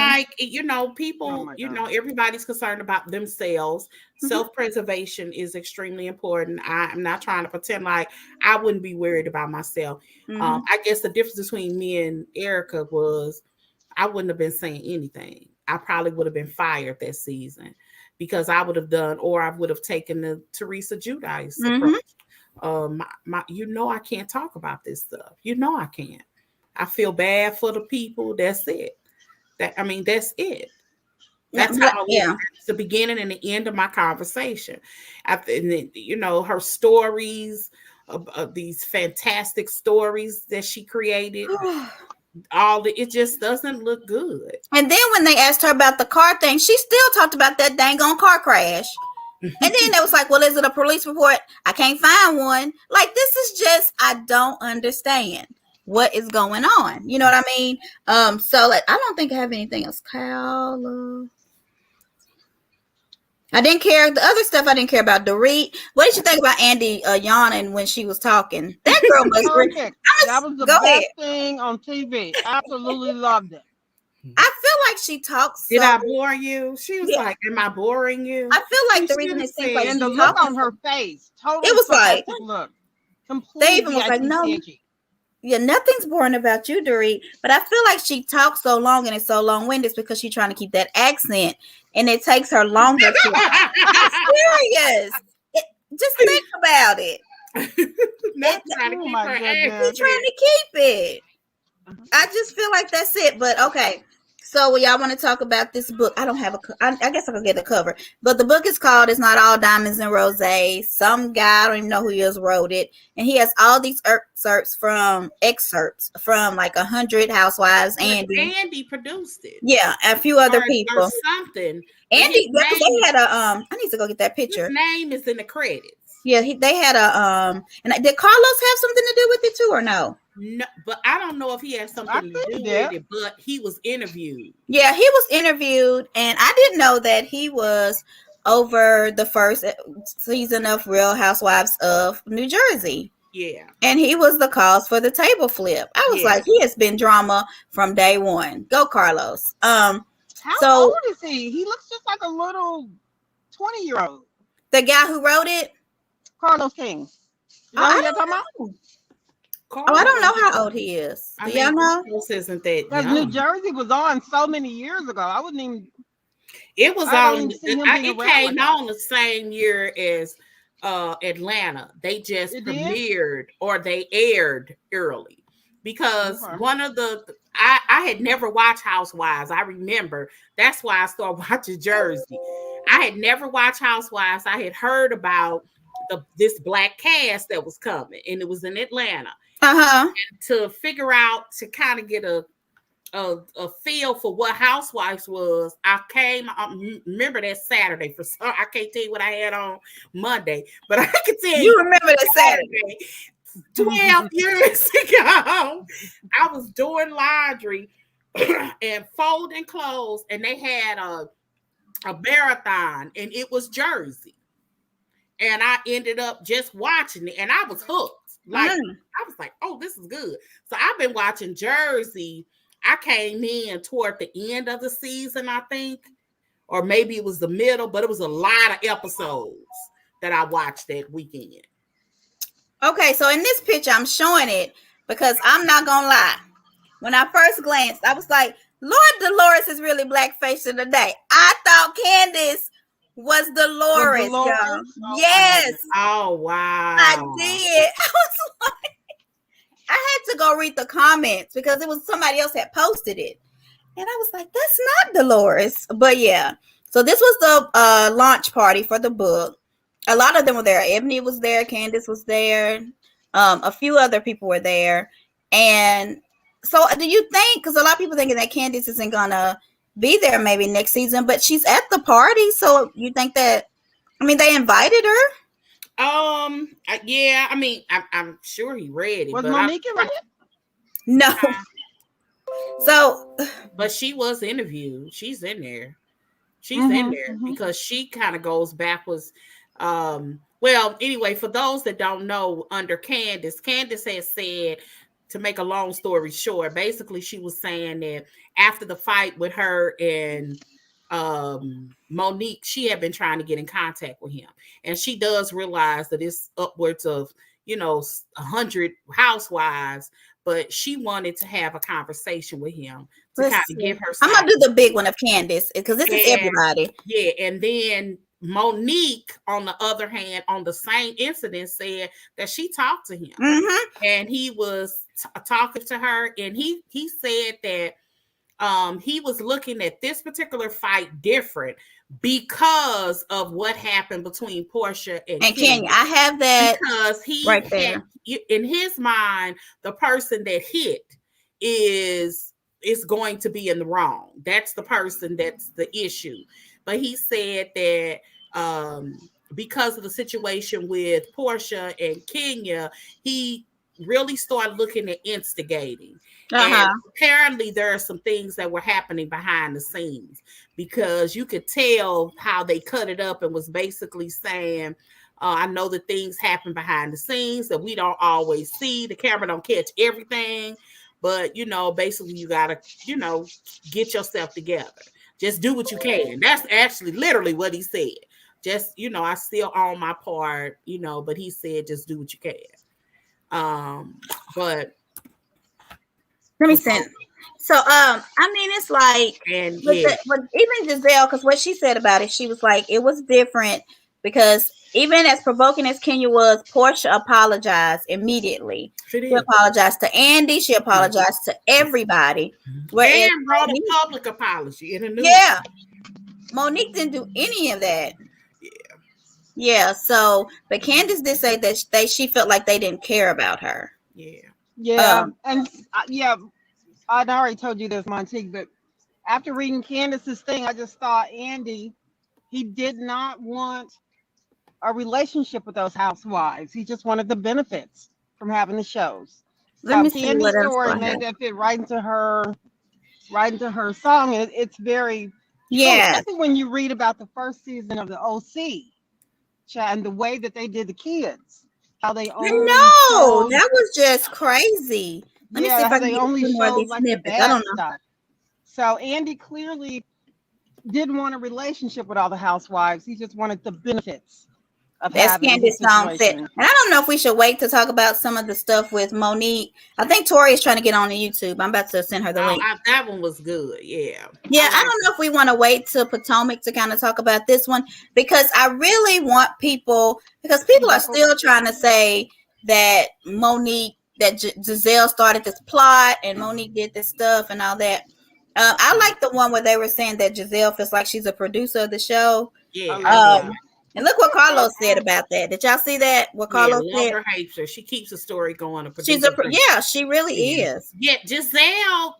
S2: like, people, everybody's concerned about themselves.
S1: Mhm.
S2: Self-preservation is extremely important. I'm not trying to pretend like I wouldn't be worried about myself.
S1: Mhm.
S2: I guess the difference between me and Erka was I wouldn't have been saying anything. I probably would have been fired that season because I would have done, or I would have taken the Teresa Giudice
S1: Mhm.
S2: approach. I can't talk about this stuff. I can't. I feel bad for the people. That's it. That's it. That's how
S1: Yeah.
S2: it's the beginning and the end of my conversation. And then, her stories, these fantastic stories that she created, it just doesn't look good.
S1: And then when they asked her about the car thing, she still talked about that dang on car crash. And then they was like, well, is it a police report? I can't find one. Like, this is just, I don't understand what is going on. You know what I mean? So like, I don't think I have anything else. Kyle, I didn't care. The other stuff I didn't care about. Dorit. What did you think about Andy yawning when she was talking? That girl must
S3: Perfect. That was the
S1: go
S3: best
S1: ahead.
S3: thing on TV. Absolutely loved it.
S1: I feel like she talks
S2: Did
S1: so.
S2: I bore you? She was
S1: Yeah.
S2: like, am I boring you?
S1: I feel like
S2: She
S1: the reason it
S2: should've
S1: seems like
S2: said-
S3: And the
S1: she
S3: look
S1: talks,
S3: on her face, totally
S1: it was like
S3: sarcastic look.
S1: they
S3: Complete
S1: even was like, no,
S3: bitchy.
S1: yeah, nothing's boring about you, Dorit. But I feel like she talks so long and it's so long-winded because she's trying to keep that accent, and it takes her longer to. I'm serious. Just think about it.
S2: Not trying to
S3: Oh
S2: keep
S3: my
S2: her
S3: goodness.
S2: accent.
S1: She's trying to keep it. I just feel like that's it. But okay. So y'all want to talk about this book? I don't have I guess I could get the cover. But the book is called "It's Not All Diamonds and Rosé." Some guy, I don't even know who he is, wrote it, and he has all these excerpts from like 100 housewives.
S2: Andy produced it.
S1: Yeah, a few other people.
S2: Or something.
S1: Andy, because they had a I need to go get that picture.
S2: His name is in the credits.
S1: Yeah, they had a and did Carlos have something to do with it too, or no?
S2: No, but I don't know if he had something to do with it, but he was interviewed.
S1: Yeah, he was interviewed, and I didn't know that he was over the first season of Real Housewives of New Jersey.
S2: Yeah.
S1: And he was the cause for the table flip. I was like, he has been drama from day one. Go, Carlos.
S3: How old is he? He looks just like a little 20-year-old.
S1: The guy who wrote it?
S3: Carlos King.
S1: I don't know. I don't know how old he is. Do y'all know?
S2: Isn't that
S3: because New Jersey was on so many years ago. I wouldn't even.
S2: It was on. It came on the same year as Atlanta. They just premiered or they aired early because one of the I had never watched Housewives. I remember that's why I started watching Jersey. I had never watched Housewives. I had heard about this black cast that was coming, and it was in Atlanta. And to figure out, to kind of get a feel for what Housewives was, I remember that Saturday. I can't tell you what I had on Monday, but I can tell you.
S1: You remember that Saturday.
S2: 12 years ago, I was doing laundry and folding clothes, and they had a marathon, and it was Jersey. And I ended up just watching it, and I was hooked. Like, I was like, oh, this is good. So I've been watching Jersey. I came in toward the end of the season, I think, or maybe it was the middle, but it was a lot of episodes that I watched that weekend.
S1: Okay, so in this picture, I'm showing it because I'm not gonna lie. When I first glanced, I was like, Lord Dolores is really blackface today. I thought Candace was
S3: Was
S1: Dolores, y'all.
S3: Dolores? Oh my
S1: Yes,
S3: goodness.
S2: Oh
S1: I
S2: wow.
S1: did. I was I had to go read the comments because it was somebody else had posted it. And I was like, that's not Dolores. But yeah. So this was the launch party for the book. A lot of them were there. Ebony was there. Candace was there. A few other people were there. And so do you think, because a lot of people thinking that Candace isn't going to be there maybe next season, but she's at the party. So you think that, I mean, they invited her?
S2: Yeah. I mean, I'm sure he read it,
S3: Was
S2: but I.
S3: Monique invited?
S1: No. So,
S2: But she was interviewed. She's in there. She's in
S3: Mm-hmm,
S2: there
S3: mm-hmm.
S2: because she kind of goes backwards. Well, anyway, for those that don't know, under Candace has said, to make a long story short, basically she was saying that after the fight with her and Monique, she had been trying to get in contact with him, and she does realize that it's upwards of 100 housewives, but she wanted to have a conversation with him to
S1: let's
S2: kind of
S1: see.
S2: give her
S1: I'm going
S2: side.
S1: to do the big one of Candace because this is
S2: And
S1: everybody.
S2: yeah, and then Monique, on the other hand, on the same incident, said that she talked to him,
S1: Mm-hmm.
S2: and he was talking to her, and he said that he was looking at this particular fight different because of what happened between Portia and
S1: And Kenya,
S2: Kenya,
S1: I have that
S2: because he
S1: right
S2: had,
S1: there.
S2: in his mind, the person that hit is going to be in the wrong. That's the person that's the issue. But he said that because of the situation with Portia and Kenya, he really started looking at instigating.
S1: Uh
S2: And
S1: huh.
S2: apparently there are some things that were happening behind the scenes, because you could tell how they cut it up and was basically saying, I know that things happen behind the scenes that we don't always see. The camera don't catch everything, but basically you gotta, get yourself together. Just do what you can. That's actually literally what he said. Just, I still own my part, but he said just do what you can. But
S1: Let me
S2: for
S1: send.
S2: folks,
S1: So, I mean, it's like
S2: and
S1: with
S2: yeah,
S1: with even Giselle, because what she said about it, she was like, it was different because even as provoking as Kenya was, Portia apologized immediately.
S2: she
S1: She
S2: did.
S1: apologized to Andy. She apologized to everybody. Whereas
S2: And wrote a
S1: Monique,
S2: public apology in a news.
S1: yeah, Monique didn't do any of that.
S2: Yeah,
S1: Yeah. So, but Candace did say that she felt like they didn't care about her.
S2: yeah.
S3: Yeah,
S1: Um,
S3: and yeah, I'd already told you this, Montique, but after reading Candace's thing, I just thought Andy, he did not want a relationship with those housewives. He just wanted the benefits from having the shows.
S1: let
S3: So
S1: me see
S3: Candy's
S1: what else do
S3: story
S1: I have.
S3: made that fit right into her song, and it's very true,
S1: Yes.
S3: especially when you read about the first season of the OC and the way that they did the kids, how they
S1: I
S3: only
S1: know
S3: showed,
S1: that was just crazy. Let me see
S3: yeah,
S1: if
S3: how
S1: I can
S3: they
S1: get a
S3: only
S1: few more of
S3: showed
S1: these
S3: like the
S1: snippets. I
S3: bad
S1: don't know.
S3: stuff. So Andy clearly didn't want a relationship with all the housewives. He just wanted the benefits of
S1: As
S3: having his
S1: Candace Song said,
S3: situation.
S1: and I don't know if we should wait to talk about some of the stuff with Monique. I think Tori is trying to get on the YouTube. I'm about to send her the link.
S2: That one was good. Yeah, I
S1: Yeah, I
S2: like
S1: don't know
S2: it.
S1: if we want to wait to Potomac to kind of talk about this one because I really want people, because people are
S3: People,
S1: still trying to say that Giselle started this plot and Monique did this stuff and all that. I like the one where they were saying that Giselle feels like she's a producer of the show.
S3: I
S2: Yeah,
S3: love
S2: yeah,
S1: Um,
S3: that.
S1: and look what Carlos said about that. Did y'all see that? What
S2: yeah.
S1: Carlos
S2: Love
S1: said?
S2: her, hates her. She keeps the story going. A
S1: She's
S2: producer.
S1: yeah, she really
S2: Yeah.
S1: is.
S2: Yeah, Giselle.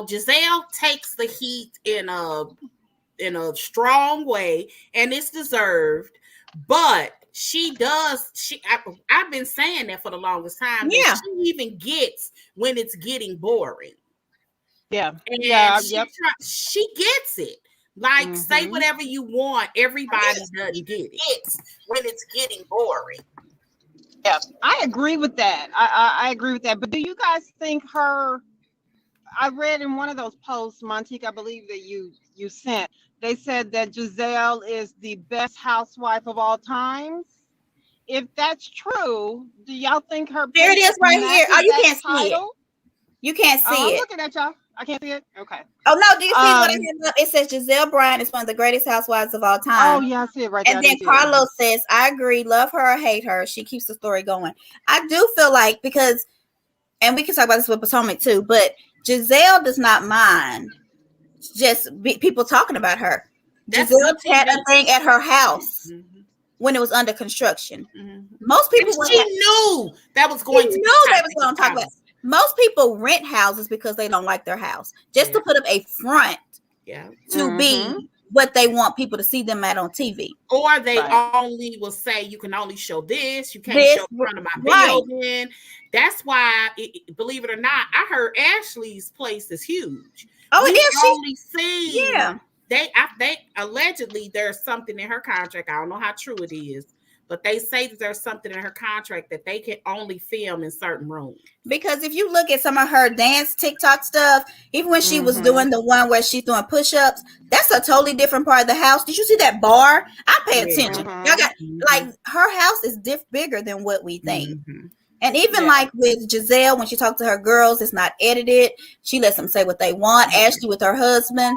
S2: Giselle takes the heat in a strong way, and it's deserved. But she does. I've been saying that for the longest time, that
S1: Yeah,
S2: she even gets when it's getting boring,
S3: Yeah,
S2: and
S3: yeah, yep.
S2: she gets it. Like, say
S3: Hmm.
S2: whatever you want, everybody doesn't get it when it's getting boring.
S3: Yeah, I agree with that. I agree with that. But do you guys think her? I read in one of those posts, Montique, I believe that you sent. They said that Giselle is the best housewife of all times. if that's true, do y'all think her
S1: There it is
S3: picture
S1: right here. Oh,
S3: matches
S1: you
S3: that
S1: can't see it.
S3: title?
S1: You can't
S3: Oh,
S1: see
S3: I'm
S1: it.
S3: looking at y'all. I can't see it. Okay.
S1: Oh no, do you see what I
S3: Um.
S1: have up? It says Giselle Bryant is one of the greatest housewives of all
S3: Oh
S1: time.
S3: yeah, I see it right there.
S1: And
S3: I do
S1: then
S3: see it.
S1: Carlos says, I agree, love her or hate her. She keeps the story going. I do feel like because, and we can talk about this with Potomac too, but Giselle does not mind people talking about her.
S2: That's
S1: Giselle
S2: good
S1: had
S2: TV.
S1: a thing at her house
S2: Mhm.
S1: when it was under construction.
S2: Mhm.
S1: Most
S2: And
S1: people would
S2: she
S1: have,
S2: knew that was
S1: she
S2: going to be
S1: knew they was
S2: topic
S1: going
S2: of
S1: to talk about it.
S2: conversation.
S1: Most people rent houses because they don't like their house, just to put up a front
S2: Yeah.
S1: to be what they want people to see them at on TV.
S2: Or they
S3: Right.
S2: only will say you can only show this, you can't
S1: This,
S2: show the front of my
S1: right.
S2: building. That's why, believe it or not, I heard Ashley's place is huge.
S1: Oh, it
S2: We
S1: is.
S2: only see
S1: Yeah.
S2: they allegedly there's something in her contract. I don't know how true it is, but they say that there's something in her contract that they can only film in certain rooms.
S1: Because if you look at some of her dance TikTok stuff, even when she was doing the one where she's doing push-ups, that's a totally different part of the house. Did you see that bar? I pay attention. Y'all got like her house is bigger than what we think. And even like with Giselle, when she talked to her girls, it's not edited. She lets them say what they want. Ashley with her husband.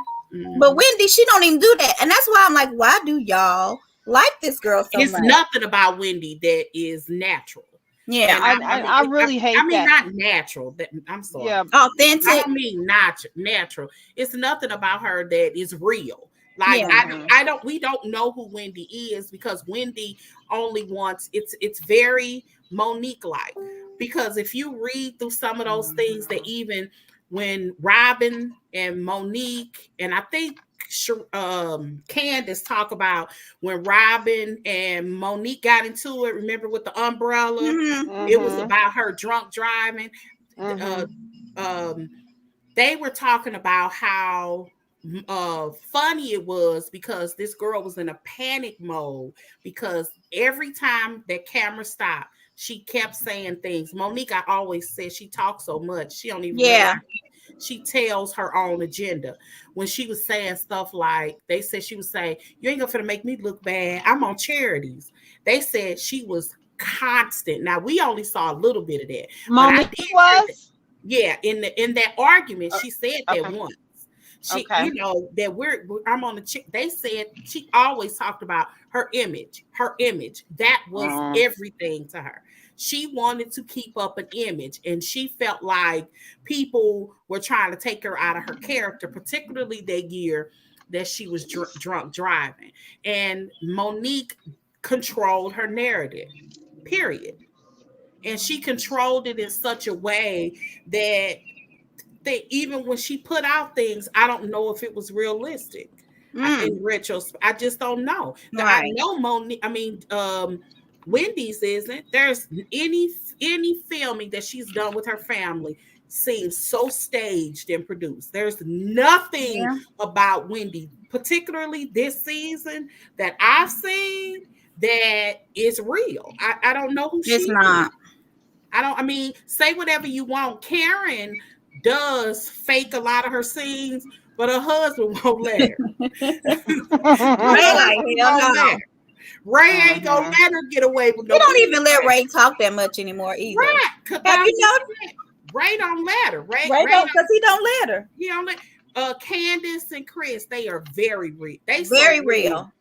S1: But Wendy, she don't even do that. And that's why I'm like, why do y'all like this girl so
S2: It's
S1: much?
S2: nothing about Wendy that is natural.
S1: Yeah.
S3: I really hate that.
S2: I mean, not natural. I'm sorry.
S3: Yeah.
S1: Authentic.
S2: I don't mean not natural. It's nothing about her that is real. Like
S1: Yeah.
S2: we don't know who Wendy is because Wendy only wants it's very Monique like. Because if you read through some of those things that even when Robin and Monique and I think Candace talk about when Robin and Monique got into it, remember with the umbrella? It was about her drunk driving. They were talking about how funny it was because this girl was in a panic mode because every time that camera stopped, she kept saying things. Monique, I always said she talks so much, she don't even realize she tells her own agenda. When she was saying stuff like, they said she was saying, you ain't gonna make me look bad. I'm on charities. They said she was constant. Now we only saw a little bit of that.
S3: Monique was?
S2: Yeah, in that argument, she said that once. She, you know, that I'm on the chick. They said she always talked about her image. Her image. That was everything to her. She wanted to keep up an image, and she felt like people were trying to take her out of her character, particularly that year that she was drunk driving. And Monique controlled her narrative, period. And she controlled it in such a way that even when she put out things, I don't know if it was realistic. In retrospect, I just don't know. I know Monique. I mean, Wendy's isn't. There's any filming that she's done with her family seems so staged and produced. There's nothing about Wendy, particularly this season, that I've seen that is real. I don't know who she is. I mean, say whatever you want. Karen does fake a lot of her scenes, but her husband won't let her. Ray ain't gonna let her get away with no.
S1: He don't even let Ray talk that much anymore either.
S2: Right.
S1: Have you noticed?
S2: Ray don't let her. Ray
S1: don't, because he don't let her.
S2: He don't let Candace and Chris, they are very real. They
S1: very real.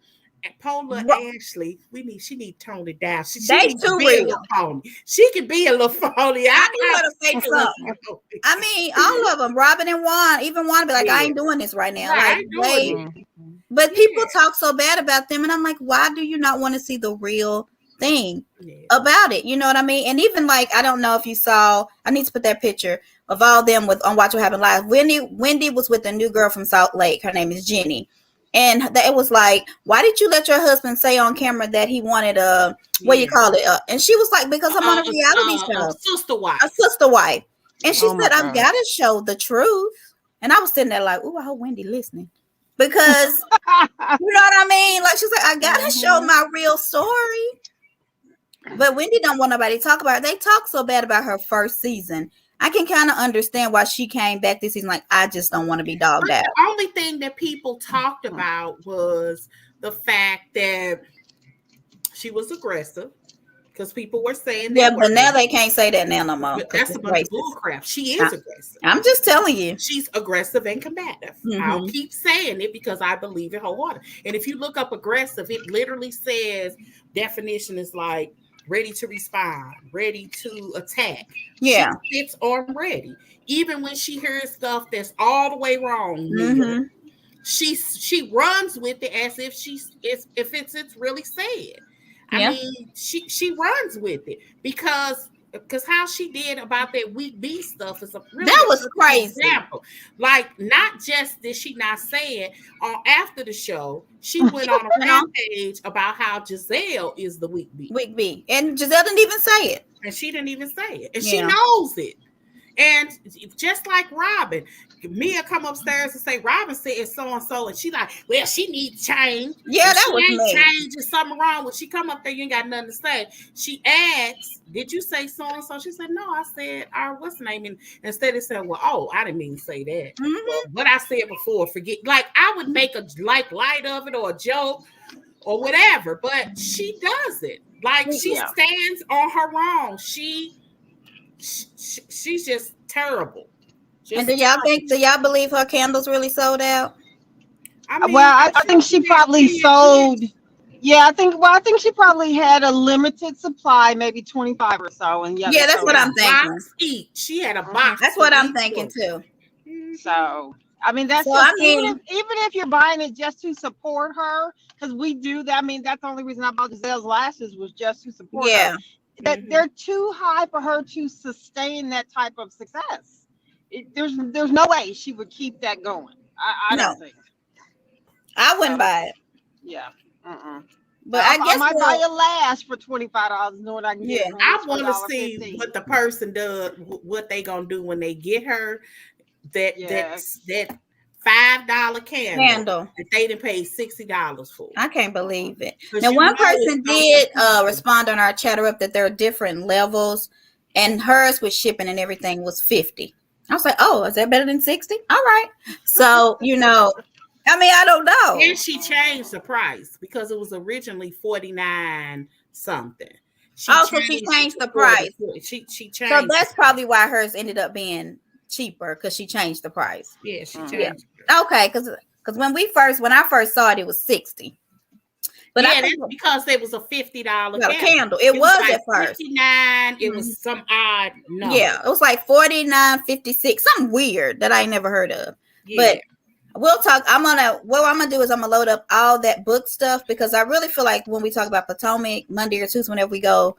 S2: And Paula Ashley, she need to tone it down. She
S1: they
S2: needs
S1: too
S2: to be
S1: real.
S2: A little phony. She can be a little phony.
S1: I need her to fake something. I mean, all of them, Robin and Juan, even Juan be like, I ain't doing this right now.
S2: Right,
S1: like but people talk so bad about them, and I'm like, why do you not want to see the real thing about it? You know what I mean? And even like, I don't know if you saw, I need to put that picture of all them on Watch What Happened Live. Wendy was with a new girl from Salt Lake. Her name is Jenny. And it was like, why did you let your husband say on camera that he wanted what you call it? And she was like, because I'm on a reality show. A sister wife. And she said, I've got to show the truth. And I was sitting there like, ooh, I hope Wendy listening. Because, you know what I mean? Like, she's like, I got to show my real story. But Wendy don't want nobody to talk about it. They talk so bad about her first season. I can kind of understand why she came back this season. Like, I just don't want to be dogged out.
S2: The only thing that people talked about was the fact that she was aggressive. because people were saying
S1: Yeah,
S2: that
S1: but
S2: word.
S1: now they can't say that now no more.
S2: But that's a bunch of bull crap. She is aggressive.
S1: I'm just telling you.
S2: She's aggressive and combative. I'll keep saying it because I believe it wholeheartedly. And if you look up aggressive, it literally says definition is like ready to respond, ready to attack.
S1: Yeah.
S2: She sits on ready. Even when she hears stuff that's all the way wrong, she runs with it as if it's really said. I mean, she runs with it because how she did about that weak B stuff is a really
S1: that was crazy
S2: example. Like, not just did she not say it on after the show, she went on a rampage about how Giselle is the weak B.
S1: Weak B, and Giselle didn't even say it,
S2: and she didn't even say it, and she knows it. And just like Robin, Mia come upstairs and say Robin said so and so, and she like, well, she needs change.
S1: Yeah,
S2: if
S1: that was me.
S2: Change, is something wrong. When she come up there, you ain't got nothing to say. She asks, "Did you say so and so?" She said, "No, I said what's the name?" And instead it said, "Well, oh, I didn't mean to say that. Well, what I said before, forget." Like, I would make a light of it or a joke or whatever, but she doesn't. Like, she stands on her wrong. She's just terrible.
S1: And do y'all believe her candles really sold out?
S3: I mean, I think she probably sold. Yeah, I think she probably had a limited supply, maybe 25 or so. And
S1: yeah, that's what I'm thinking.
S2: Each. She had a box.
S1: That's what I'm thinking too.
S3: So, I mean, that's even if you're buying it just to support her, because we do that. I mean, that's the only reason I bought Giselle's lashes was just to support her. That they're too high for her to sustain that type of success. There's no way she would keep that going. I don't think.
S1: I wouldn't buy it.
S3: Yeah.
S1: But I guess
S3: I might buy a lash for $25, knowing I can get.
S2: Yeah, I want to see what the person does, what they gonna do when they get her that $5 candle that they done paid $60 for.
S1: I can't believe it. Now, one person did respond on our chatter up that there are different levels, and hers with shipping and everything was $50. I was like, oh, is that better than $60? All right. So, I mean, I don't know.
S2: And she changed the price because it was originally $49 something.
S1: So she changed the price.
S2: She changed.
S1: So that's probably why hers ended up being cheaper, because she changed the price.
S2: Yeah, she changed.
S1: Okay, because when I first saw it, it was $60. But
S2: that's because it was a $50
S1: candle. It was
S2: like
S1: at first
S2: $59. It was some odd number.
S1: Yeah, it was like $49.56, something weird that I never heard of. Yeah. But we'll talk. What I'm gonna do is I'm gonna load up all that book stuff, because I really feel like when we talk about Potomac Monday or Tuesday, whenever we go,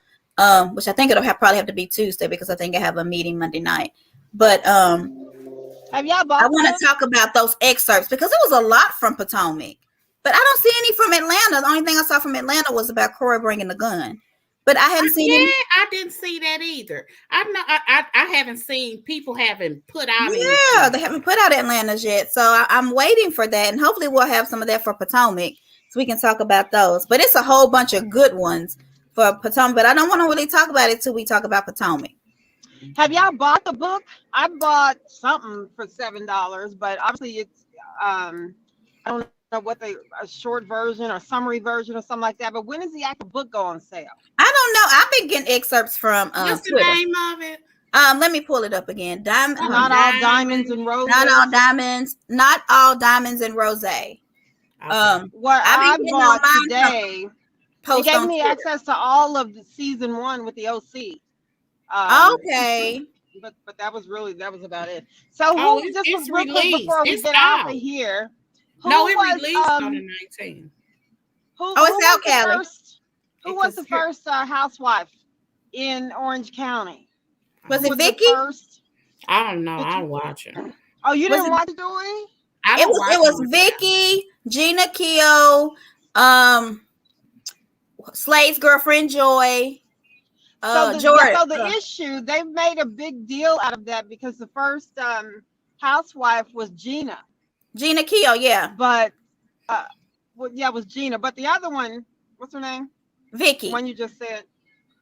S1: which I think it'll probably have to be Tuesday, because I think I have a meeting Monday night. But
S3: have y'all bought?
S1: I want to talk about those excerpts, because it was a lot from Potomac, but I don't see any from Atlanta. The only thing I saw from Atlanta was about Corey bringing the gun, but I haven't seen any.
S2: I didn't see that either. I haven't seen people haven't put out.
S1: Yeah, they haven't put out Atlanta's yet, so I'm waiting for that, and hopefully we'll have some of that for Potomac, so we can talk about those. But it's a whole bunch of good ones for Potomac, but I don't want to really talk about it till we talk about Potomac.
S3: Have y'all bought the book? I bought something for $7, but obviously it's I don't know what a short version or summary version or something like that. But when does the actual book go on sale?
S1: I don't know. I've been getting excerpts from
S2: what's
S1: Twitter.
S2: The name of it?
S1: Let me pull it up again.
S3: Not all diamonds and roses.
S1: Not all diamonds. Not all diamonds and rose.
S3: Okay. What I bought today. It gave me access to all of the season 1 with the OC.
S1: Okay.
S3: But that was about it. So just real quick before we get out of here.
S2: It released on the 19th.
S1: It's out, Callie.
S3: Who was the first housewife in Orange County?
S1: Was it Vicky?
S2: I don't know. I'm watching.
S3: Oh, you didn't watch it, Dory?
S1: It was Vicky, Gina Keogh, Slade's girlfriend Joy.
S3: So the issue, they made a big deal out of that because the first housewife was Gina
S1: Keogh, yeah.
S3: But it was Gina. But the other one, what's her name?
S1: Vicky.
S3: The one you just said,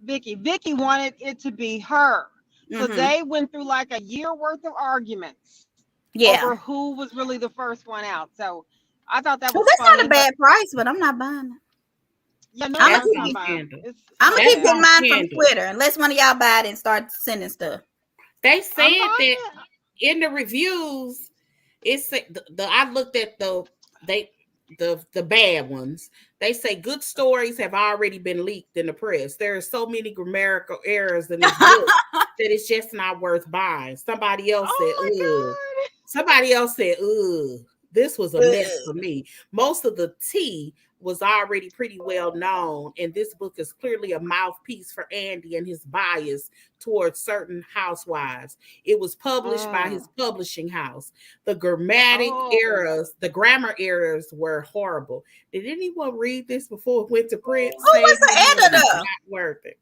S3: Vicky. Vicky wanted it to be her. So they went through like a year worth of arguments over who was really the first one out. So I thought that was
S1: that's funny, not a bad price, but I'm not buying it.
S3: Yeah, no,
S1: I'm
S3: I'm
S2: That's
S1: gonna
S3: talking
S2: on
S1: keep,
S3: about.
S2: Kindle.
S1: I'm gonna
S3: Yeah,
S1: keep
S2: That's
S3: yeah.
S1: getting
S2: on
S1: mine from
S2: Kindle.
S1: Twitter unless one of y'all buy it and start sending stuff.
S2: They
S3: I'm
S2: said
S3: buying
S2: that
S3: it.
S2: in the reviews. It said I looked at they the bad ones. They say good stories have already been leaked in the press. There are so many grammatical errors in this book that it's just not worth buying. Somebody else said,
S3: Oh
S2: ugh.
S3: my
S2: Somebody else said, ugh. This was a mess
S1: Ugh.
S2: for me. Most of the tea was already pretty well known, and this book is clearly a mouthpiece for Andy and his bias towards certain housewives. It was published by
S3: God.
S2: his publishing house. The grammar errors were horrible. Did anyone read this before it went to print?
S1: Who was
S2: Save
S1: the
S2: your money.
S1: editor?
S2: Not worth it.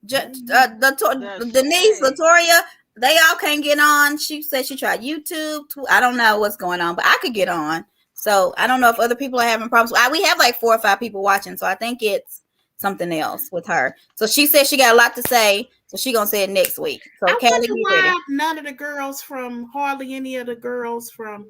S3: The
S1: Denise,
S3: shade.
S1: Latoria, they all can't get on. She said she tried YouTube. I don't know what's going on, but I could get on. So I don't know if other people are having problems. We have like 4 or 5 people watching, so I think it's something else with her. So she said she got a lot to say, so she gonna say it next week. So
S2: I
S1: Callie,
S2: wonder
S1: be ready.
S2: why hardly any of the girls from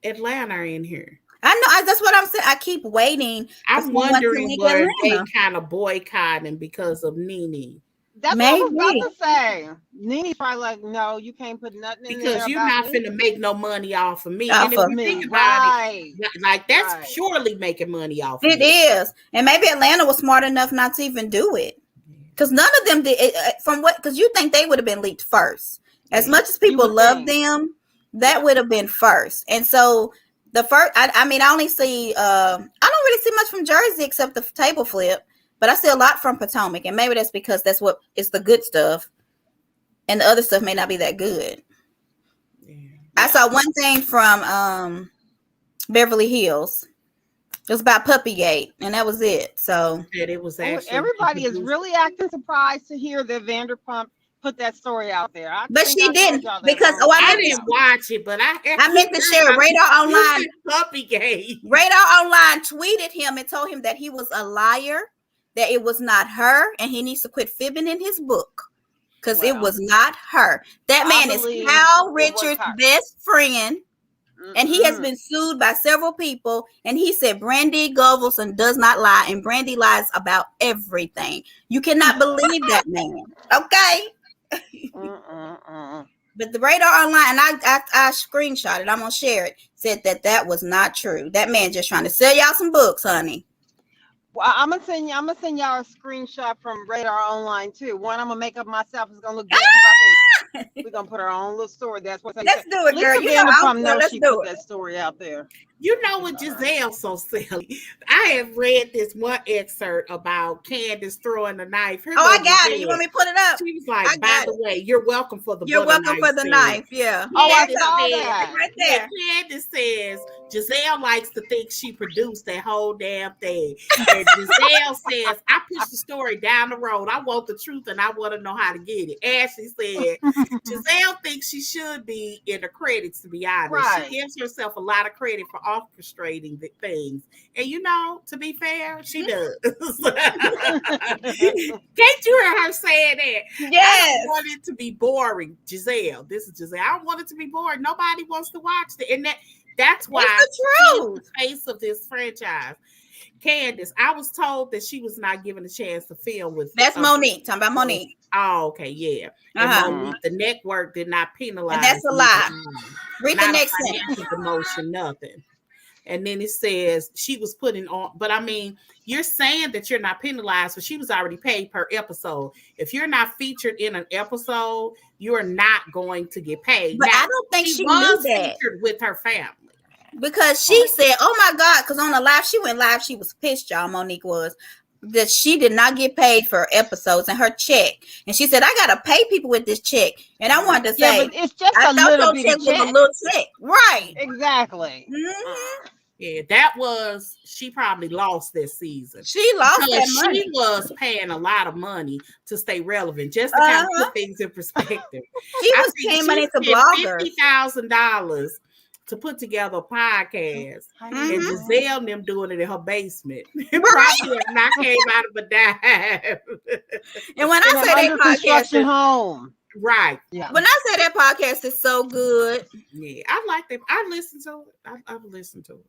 S2: Atlanta are in here.
S1: I know. That's what I'm saying. I keep waiting for
S2: I'm
S1: someone to
S2: wondering
S1: link
S2: were they
S1: Atlanta.
S2: kind of boycotting because of Nene.
S3: That's what I was
S1: Maybe.
S3: about to say. Nene's probably like, no, you can't put nothing in there
S2: Because you're
S3: about
S2: not
S3: me.
S2: finna make no money off of me. And
S1: Off
S2: if
S1: of
S2: you think
S3: Me,
S2: about it,
S3: right,
S2: like that's
S3: right.
S2: purely making money off of
S1: it
S2: me.
S1: is, and maybe Atlanta was smart enough not to even do it. Because none of them did from what, because you think they would have been leaked first. As
S2: Yeah.
S1: much as
S3: You
S1: people
S3: would
S1: love
S3: think.
S1: them, that
S3: Yeah.
S1: would have been first. And so the first, I mean, I only see, I don't really see much from Jersey except the table flip, but I see a lot from Potomac. And maybe that's because that's what is the good stuff. And the other stuff may not be that good.
S2: Yeah.
S1: I
S3: Yeah.
S1: saw one thing from Beverly Hills. It was about Puppygate, and that was it. So
S2: That it was
S3: Oh,
S2: actually
S3: everybody is
S2: produced.
S3: really acting surprised to hear that Vanderpump put that story out there. I
S1: but
S3: think
S1: she
S3: I told
S1: didn't,
S3: y'all that a
S1: because
S3: long
S1: I
S2: I
S3: time
S1: meant to
S2: didn't
S3: ago.
S2: watch it, but I
S1: I
S2: actually
S1: meant to
S2: heard
S1: share
S2: about
S1: Radar
S2: this
S1: Online.
S2: puppy game.
S1: Radar Online tweeted him and told him that he was a liar, that it was not her, and he needs to quit fibbing in his book because it
S3: Well,
S1: was not her. That
S3: I
S1: man is
S3: believe
S1: Kyle
S3: it was
S1: Richards'
S3: her.
S1: best friend, and he has
S3: Mm-mm.
S1: been sued by several people. And he said Brandy Govelson does not lie, and Brandy lies about everything. You cannot believe that man. Okay.
S3: Mm-mm-mm.
S1: But the Radar Online, and I screenshot it. I'm gonna share it. Said that was not true. That man just trying to sell y'all some books, honey.
S3: Well, I'm gonna send you. I'm gonna send y'all a screenshot from Radar Online too. One I'm gonna make up myself. It's gonna look good because I think we're gonna put our own little story. That's what they
S1: Let's
S3: said.
S1: do it, girl.
S3: Lisa
S1: You know I don't
S3: Vanderpump
S1: care.
S3: knows
S1: Let's
S3: she
S1: do
S3: put
S1: it.
S3: that story out there.
S2: You know
S3: It's
S2: what,
S3: all right.
S2: Giselle's so silly. I have read this one excerpt about Candace throwing a knife. Here
S1: Oh, I
S2: goes
S1: got it. You want
S2: Giselle.
S1: me to put it up?
S2: She was
S1: I
S2: like, by
S1: got
S2: the
S1: it.
S2: way, you're welcome for the
S1: You're
S2: butter
S1: welcome
S2: knife
S1: for the
S2: scene.
S1: knife. Yeah.
S3: Oh, I
S2: Candace
S3: saw
S2: said,
S1: It's
S3: that.
S1: right
S2: yeah,
S1: there.
S2: Candace says Giselle likes to think she produced that whole damn thing. And Giselle says, I push the story down the road. I want the truth and I want to know how to get it. Ashley said, Giselle thinks she should be in the credits, to be honest. She
S3: Right.
S2: gives herself a lot of credit for orchestrating the things. And you know, to be fair, she does. Can't you hear her saying that? I don't
S1: Yes.
S2: want it to be boring, Giselle. This is Giselle. I don't want it to be boring. Nobody wants to watch it. And that's
S1: It's
S2: why
S1: the
S2: she is
S1: truth.
S2: the face of this franchise. Candace, I was told that she was not given a chance to film with
S1: That's Monique. Talking about Monique.
S2: Oh, okay, yeah. And
S1: Uh-huh.
S2: Monique, the network did not
S1: And
S2: penalize
S1: that's a
S2: me at
S1: lie.
S2: all.
S1: Read the
S2: Not a
S1: next sentence.
S2: financial demotion, nothing. And then it says she was putting on, but I mean, you're saying that you're not penalized, but she was already paid per episode. If you're not featured in an episode, you're not going to get paid.
S1: But
S2: Now,
S1: I don't think
S2: she
S1: she knew
S2: was
S1: that,
S2: featured with her family.
S1: because she said, "Oh my God," because on the live, she went live. She was pissed, y'all. Monique was, that she did not get paid for episodes and her check. And she said, "I gotta pay people with this check." And I wanted to
S3: Yeah,
S1: say,
S3: but it's just
S1: I
S3: a
S1: thought
S3: little
S1: your
S3: bitty
S1: check was a
S3: check.
S1: little check, right?
S3: Exactly.
S1: Mm-hmm.
S2: Yeah, that was, she probably lost this season.
S1: She lost that
S2: Because
S1: money.
S2: she was paying a lot of money to stay relevant, just to kind of
S1: Uh-huh.
S2: put things in perspective.
S1: She
S2: I
S1: was
S2: think
S1: paying
S2: she
S1: money to
S2: spent
S1: bloggers.
S2: $50,000 to put together a podcast, and
S1: Mhm.
S2: Giselle and them doing it in her basement. It
S1: Right.
S2: probably have not came out of a dime.
S1: And when
S3: In
S1: I
S3: an
S1: say that
S3: under
S1: podcast
S3: construction
S1: is,
S2: Right.
S3: home. Yeah.
S1: when I say that podcast is so good,
S2: Yeah, I like them. I listen to it. I've listened to it.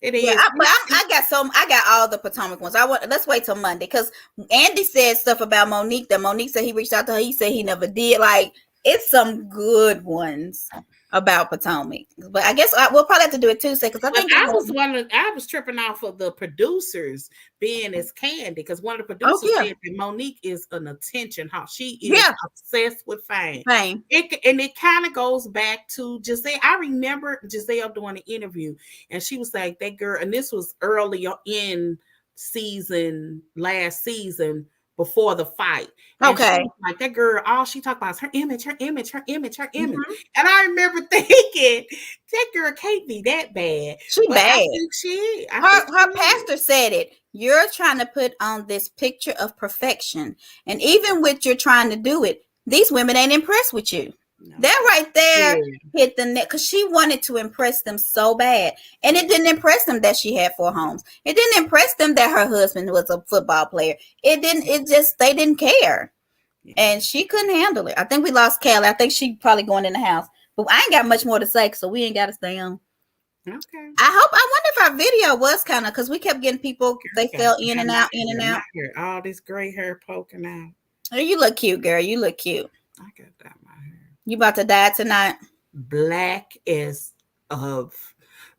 S2: It
S1: Yeah,
S2: is.
S1: I got all the Potomac ones. Let's wait till Monday because Andy said stuff about Monique that Monique said he reached out to her. He said he never did. Like it's some good ones about Potomac, but I guess we'll probably have to do it Tuesday because I
S2: But
S1: think
S2: I was tripping off of the producers being as Candy because one of the
S1: Oh
S2: producers
S1: yeah,
S2: said that Monique is an attention hawk. She is
S1: yeah,
S2: obsessed with fame.
S1: fame.
S2: It kind of goes back to Giselle. I remember Giselle doing an interview, and she was like, "That girl," and this was early in last season before the fight. And she
S1: Okay.
S2: was like, that girl, all she talked about is her image, her image, her image, her image.
S1: Mhm.
S2: And I remember thinking, that girl can't be that bad.
S1: She
S2: But
S1: bad.
S2: I think she is.
S1: Her pastor said it. You're trying to put on this picture of perfection, and even with you're trying to do it, these women ain't impressed with you.
S2: No.
S1: That right there
S2: Yeah.
S1: hit the net because she wanted to impress them so bad, and it didn't impress them that she had 4 homes. It didn't impress them that her husband was a football player. It didn't. It just they didn't care, and she couldn't handle it. I think we lost Kelly. I think she probably going in the house, but I ain't got much more to say, so we ain't got to stay on.
S2: Okay.
S1: I wonder if our video was kind of because we kept getting people, they fell in and out, in and out.
S2: All this gray hair poking out.
S1: Oh, you look cute, girl. You look cute.
S2: I got that my hair.
S1: You about to die tonight?
S2: Black as of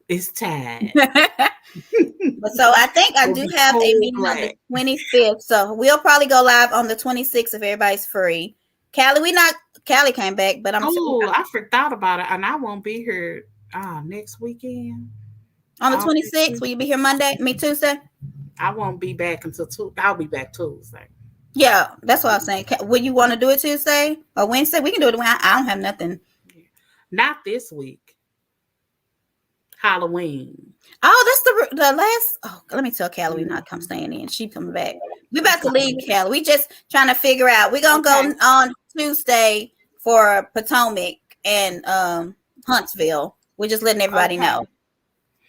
S2: it's time.
S1: But so I think I do have a meeting on the 25th. So we'll probably go live on the 26th if everybody's free. Callie came back, but
S2: I forgot about it, and I won't be here next weekend.
S1: On the 26th, will you be here Monday? Tuesday?
S2: I won't be back until I'll be back Tuesday.
S1: Yeah, that's what I was saying. Will you want to do it Tuesday or Wednesday? We can do it. I don't have nothing.
S2: Not this week. Halloween.
S1: Oh, that's the last. Oh, let me tell Callie we not come staying in. She coming back. We about to leave, Callie. We just trying to figure out. We're gonna go on Tuesday for Potomac and Huntsville. We're just letting everybody know.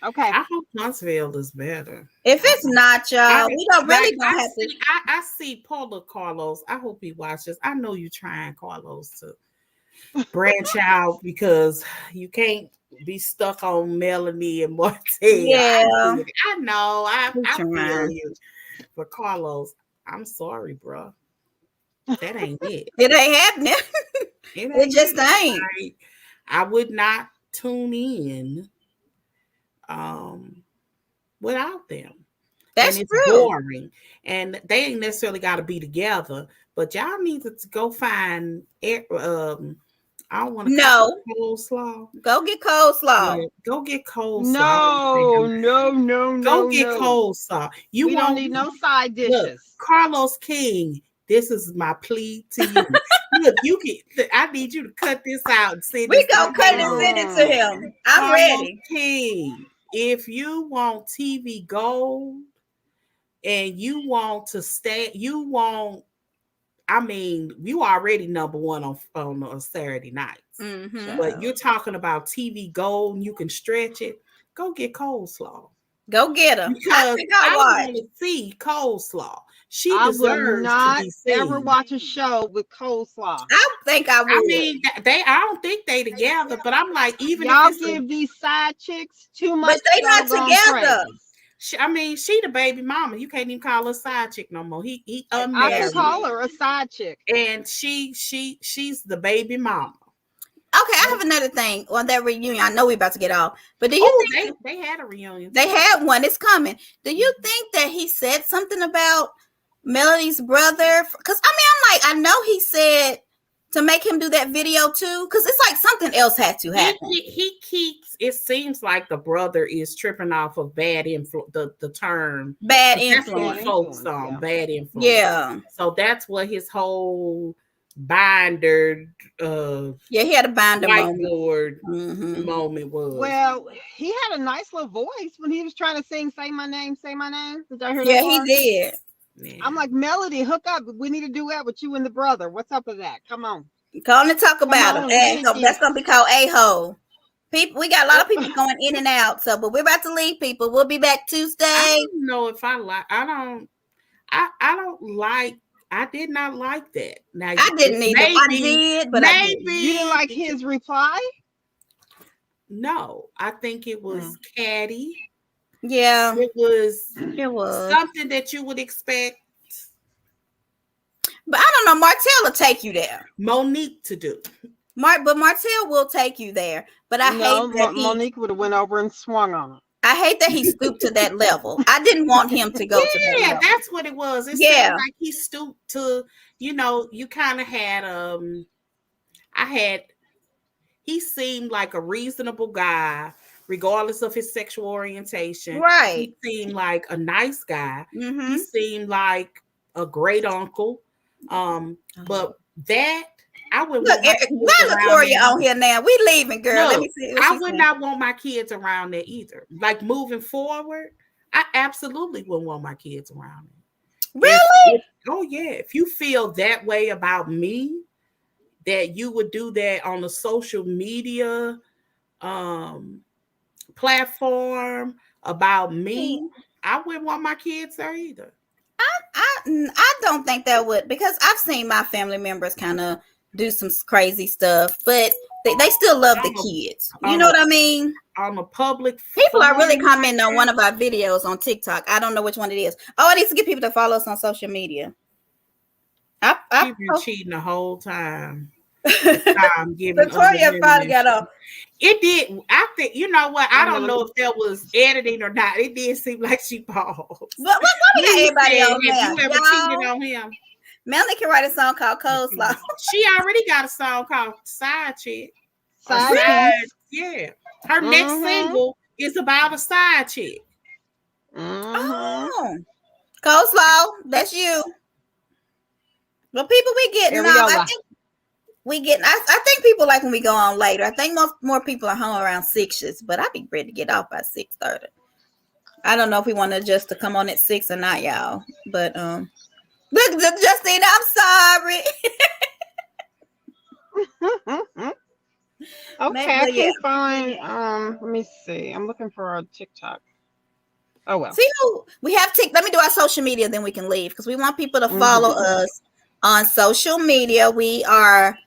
S3: Okay.
S2: I hope Huntsville is better.
S1: If it's not, y'all, we don't really gonna have to.
S2: I see Paula Carlos. I hope he watches. I know you trying, Carlos, to branch out because you can't be stuck on Melanie and Martell.
S1: Yeah,
S2: I know. I feel you. But Carlos, I'm sorry, bro. That ain't it.
S1: It ain't happening. It just ain't.
S2: I would not tune in without them.
S1: That's
S2: and it's
S1: true.
S2: boring. And they ain't necessarily got to be together, but y'all need to go find I don't want to coleslaw.
S1: Go get coleslaw.
S2: Yeah, go get coleslaw.
S3: No.
S2: Go get coleslaw.
S3: We don't need no side dishes.
S2: Look, Carlos King, this is my plea to you. Look, I need you to cut this out and send
S1: We gonna cut it and send it to him. I'm
S2: Carlos
S1: ready.
S2: King, if you want TV gold and you want to stay, you already number one on Saturday nights.
S1: Mm-hmm.
S2: But you're talking about TV gold and you can stretch it. Go get coleslaw.
S1: Go get them.
S2: Because I want to see coleslaw. She deserves to be seen.
S3: Ever watch a show with coleslaw?
S1: I think I would.
S2: I mean, I don't think they together, but I'm like, even
S3: y'all
S2: if
S3: give these side chicks too much,
S1: but they not together.
S2: She the baby mama. You can't even call her side chick no more. He unmarried.
S3: I can call her a side chick,
S2: and she's the baby mama.
S1: Okay, I have another thing on that reunion. I know we're about to get off, but do you think
S2: they had a reunion?
S1: They had one. It's coming. Do you think that he said something about Melody's brother? Because I know he said to make him do that video too. Because it's like something else had to happen.
S2: He keeps. It seems like the brother is tripping off of bad influence. The term
S1: bad influence.
S2: That's what folks on bad influence.
S1: Yeah.
S2: So that's what his whole binder.
S1: He had a binder
S2: whiteboard moment was.
S3: Well, he had a nice little voice when he was trying to sing "Say My Name, Say My Name." Did I hear that?
S1: Yeah, he did.
S2: Man.
S3: I'm like, Melody, hook up. We need to do that with you and the brother. What's up with that? Come on.
S1: Call and talk about it. That's gonna be called A-hole. People, we got a lot of people going in and out. So, but we're about to leave. People, we'll be back Tuesday.
S2: I don't know if I like. I don't like. I did not like that. Now
S1: I didn't either. I did, but
S3: maybe you didn't like his reply.
S2: No, I think it was catty.
S1: Yeah,
S2: It was
S1: it was.
S2: something that you would expect
S1: But I don't know. Martell will take you there.
S2: Monique to do.
S1: But Martell will take you there. But I hate
S3: No,
S1: that
S3: Monique would have went over and swung on her.
S1: I hate that he stooped to that level. I didn't want him to go to that
S2: Yeah,
S1: level.
S2: that's what it was. It
S1: Yeah.
S2: seemed like he stooped to, you kind of had he seemed like a reasonable guy, regardless of his sexual orientation.
S1: Right.
S2: He seemed like a nice guy.
S1: Mm-hmm.
S2: He seemed like a great uncle. But that I wouldn't
S1: Look,
S2: want my
S1: Eric,
S2: kids
S1: why
S2: around
S1: Latoya
S2: there.
S1: on here now? We leaving, girl. Let
S2: Look,
S1: me see what
S2: I
S1: she's
S2: would
S1: saying.
S2: not want my kids around there either. Like moving forward, I absolutely wouldn't want my kids around there.
S1: Really?
S2: Oh yeah. If you feel that way about me, that you would do that on a social media platform about me, I wouldn't want my kids there either.
S1: I don't think that would, because I've seen my family members kind of do some crazy stuff, but they still love the kids. You know what I mean?
S2: On a public
S1: People are really
S2: forum
S1: commenting
S2: like
S1: on one of our videos on TikTok. I don't know which one it is. Oh, I need to get people to follow us on social media.
S2: You've been cheating the whole time. Victoria
S1: finally got off.
S2: It did. I think, you know what? I don't know if there was editing or not. It did seem like she paused.
S1: But why we got everybody on there?
S2: Have you ever cheated on him?
S1: Melanie can write a song called Coleslaw.
S2: She already got a song called Side Chick.
S3: Side
S2: yeah. Her next single is about a side chick.
S1: Oh, Coleslaw, that's you. But people we getting off. I think we getting. I think people like when we go on later. I think more people are home around 6, but I'd be ready to get off by 6:30. I don't know if we want to adjust to come on at 6 or not, y'all. But look, Justine, I'm sorry.
S3: Okay, I can't find. Let me see. I'm looking for a TikTok. Oh well.
S1: See, we have Let me do our social media, then we can leave, because we want people to follow us on social media. We have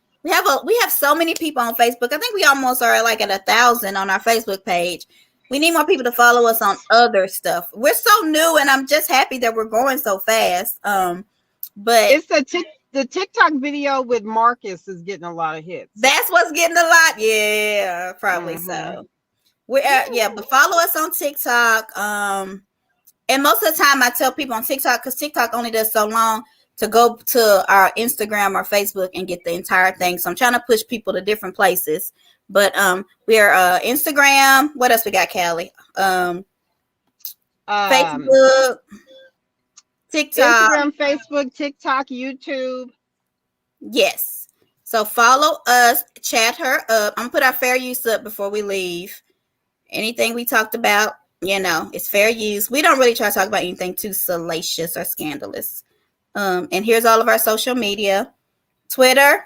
S1: so many people on Facebook. I think we almost are like at 1,000 on our Facebook page. We need more people to follow us on other stuff. We're so new, and I'm just happy that we're growing so fast. But
S3: it's the TikTok video with Marcus is getting a lot of hits.
S1: That's what's getting a lot. Yeah, probably so. We're but follow us on TikTok. And most of the time I tell people on TikTok, because TikTok only does so long, to go to our Instagram or Facebook and get the entire thing. So I'm trying to push people to different places. But we're Instagram. What else we got, Callie? Facebook, TikTok.
S3: Instagram, Facebook, TikTok, YouTube.
S1: Yes. So follow us, chat her up. I'm gonna put our fair use up before we leave. Anything we talked about, it's fair use. We don't really try to talk about anything too salacious or scandalous. And here's all of our social media: Twitter,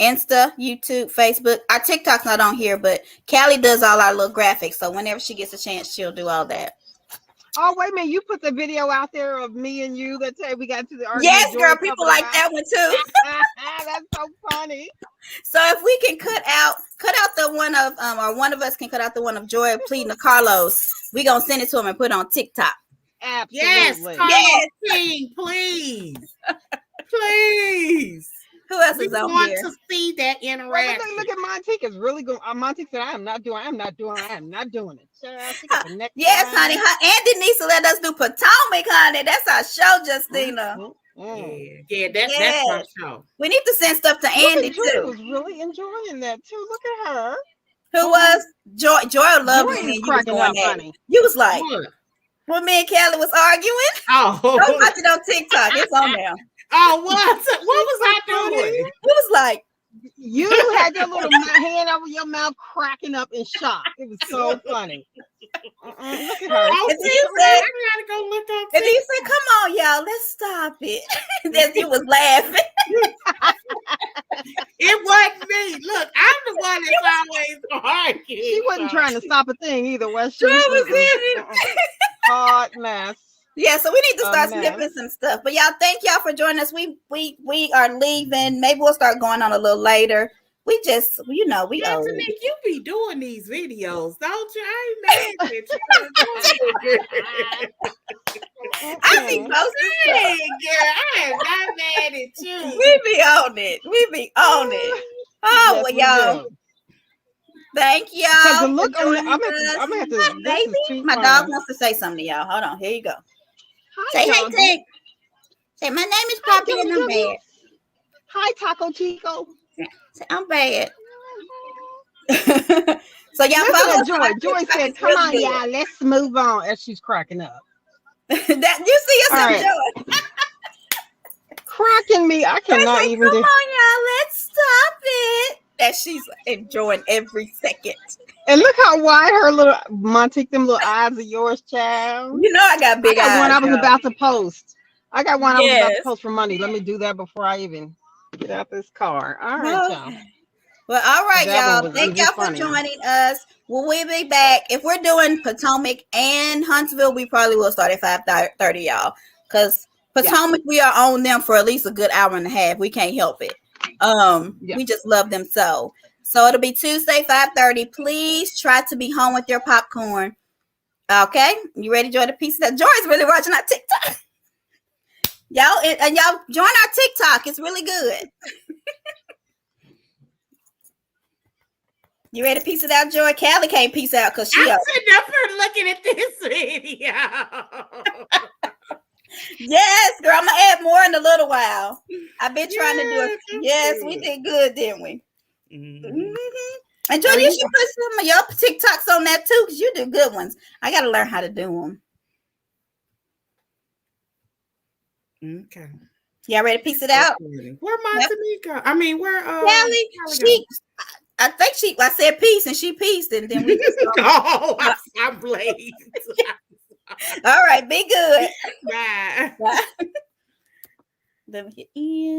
S1: Insta, YouTube, Facebook. Our TikTok's not on here, but Callie does all our little graphics. So whenever she gets a chance, she'll do all that.
S3: Oh, wait a minute. You put the video out there of me and you that say we got to the argument.
S1: Yes, girl. People like that one too.
S3: That's so funny.
S1: So if we can cut out the one of or one of us can cut out the one of Joy pleading to Carlos, we gonna send it to him and put it on TikTok.
S3: Absolutely.
S2: Yes, Carlos, please. Please.
S1: Who else is on here?
S2: We want to see that interaction.
S3: Look at Montique. Is really going. Montique said, "I am not doing it."
S1: Yes, honey. And Denise let us do Potomac, honey. That's our show, Justina.
S2: Yeah, that's our show.
S1: We need to send stuff to Andy
S3: Joy
S1: too.
S3: was really enjoying that too. Look at her.
S1: Who was Joy? Joy loved me. You was doing that. You was like, when me and Kelly was arguing.
S2: Oh,
S1: don't watch it on TikTok. It's on there.
S2: Oh, what was I doing?
S1: It was like,
S3: you had your little hand over your mouth, cracking up in shock. It was so funny. Look at her.
S2: I gotta go look up.
S1: And then you said, "Come on, y'all, let's stop it." Then you was laughing.
S2: It wasn't me. Look, I'm the one that's always arguing.
S3: She wasn't trying to stop a thing either, was she? Hot mess.
S1: Yeah, so we need to start snipping some stuff. But y'all, thank y'all for joining us. We are leaving. Maybe we'll start going on a little later. We just, you know, we old.
S2: Nick, you be doing these videos, don't you? I ain't mad at you.
S1: I be posting
S2: Hey,
S1: stuff.
S2: girl, I am not mad at you.
S1: We be on it. We be on it. Oh,
S3: Yes,
S1: well,
S3: we
S1: y'all.
S3: do.
S1: Thank
S3: Because
S1: y'all
S3: the
S1: for
S3: look on the,
S1: joining
S3: I'm gonna
S1: us.
S3: have to.
S1: Hi,
S3: This
S1: baby.
S3: is too
S1: My
S3: funny.
S1: dog wants to say something to y'all. Hold on. Here you go.
S3: Hi,
S1: Say, hey,
S3: doggy.
S1: Tik. Say, my name is
S3: Hi,
S1: Poppy and I'm
S3: doggy.
S1: bad.
S3: Hi, Taco Chico.
S1: Say, I'm bad. So y'all
S3: Listen
S1: follow
S3: to
S1: us on our
S3: Joy. Joy
S1: TikTok.
S3: said,
S1: It's
S3: "Come
S1: really
S3: on,
S1: good.
S3: y'all, let's move on." As she's cracking up.
S1: That you see yourself
S3: All right.
S1: doing.
S3: Cracking me. I
S1: I
S3: cannot
S1: say,
S3: even
S1: come
S3: do.
S1: on, y'all, let's stop it. That she's enjoying every second.
S3: And look how wide her little Montique, them little eyes of yours, child.
S1: You know I got
S3: I
S1: big
S3: got one
S1: eyes,
S3: I was
S1: y'all.
S3: about to post. I got one I was about to
S1: Yes.
S3: post for money. Let me do that before I even get out this car. All right, y'all.
S1: Okay. Well, all right,
S3: That
S1: y'all.
S3: one was
S1: Thank
S3: even
S1: y'all for
S3: funnier.
S1: joining us. Will we be back? If we're doing Potomac and Huntsville, we probably will start at 5:30, y'all. Because Potomac, we are on them for at least a good hour and a half. We can't help it. We just love them so. So it'll be Tuesday, 5:30. Please try to be home with your popcorn. Okay? You ready to join the piece of that? Joy's really watching our TikTok. Y'all, and y'all join our TikTok. It's really good. You ready to piece it out, Joy? Callie can't piece out because she
S2: I'm
S1: up.
S2: sitting up here looking at this video.
S1: Yes, girl. I'm gonna add more in a little while. I've been trying to do it. Yes, we did good, didn't we? Mm-hmm. And Joy, you should put some of your TikToks on that too, because you do good ones. I gotta learn how to do them.
S2: Okay.
S1: Y'all ready to piece it out?
S2: Where Montanika? I mean, where
S1: Callie, I think I said peace and she pieced, and then we just
S2: oh, I'm late.
S1: All right, be good.
S2: Bye.
S1: Bye. Let me hit end.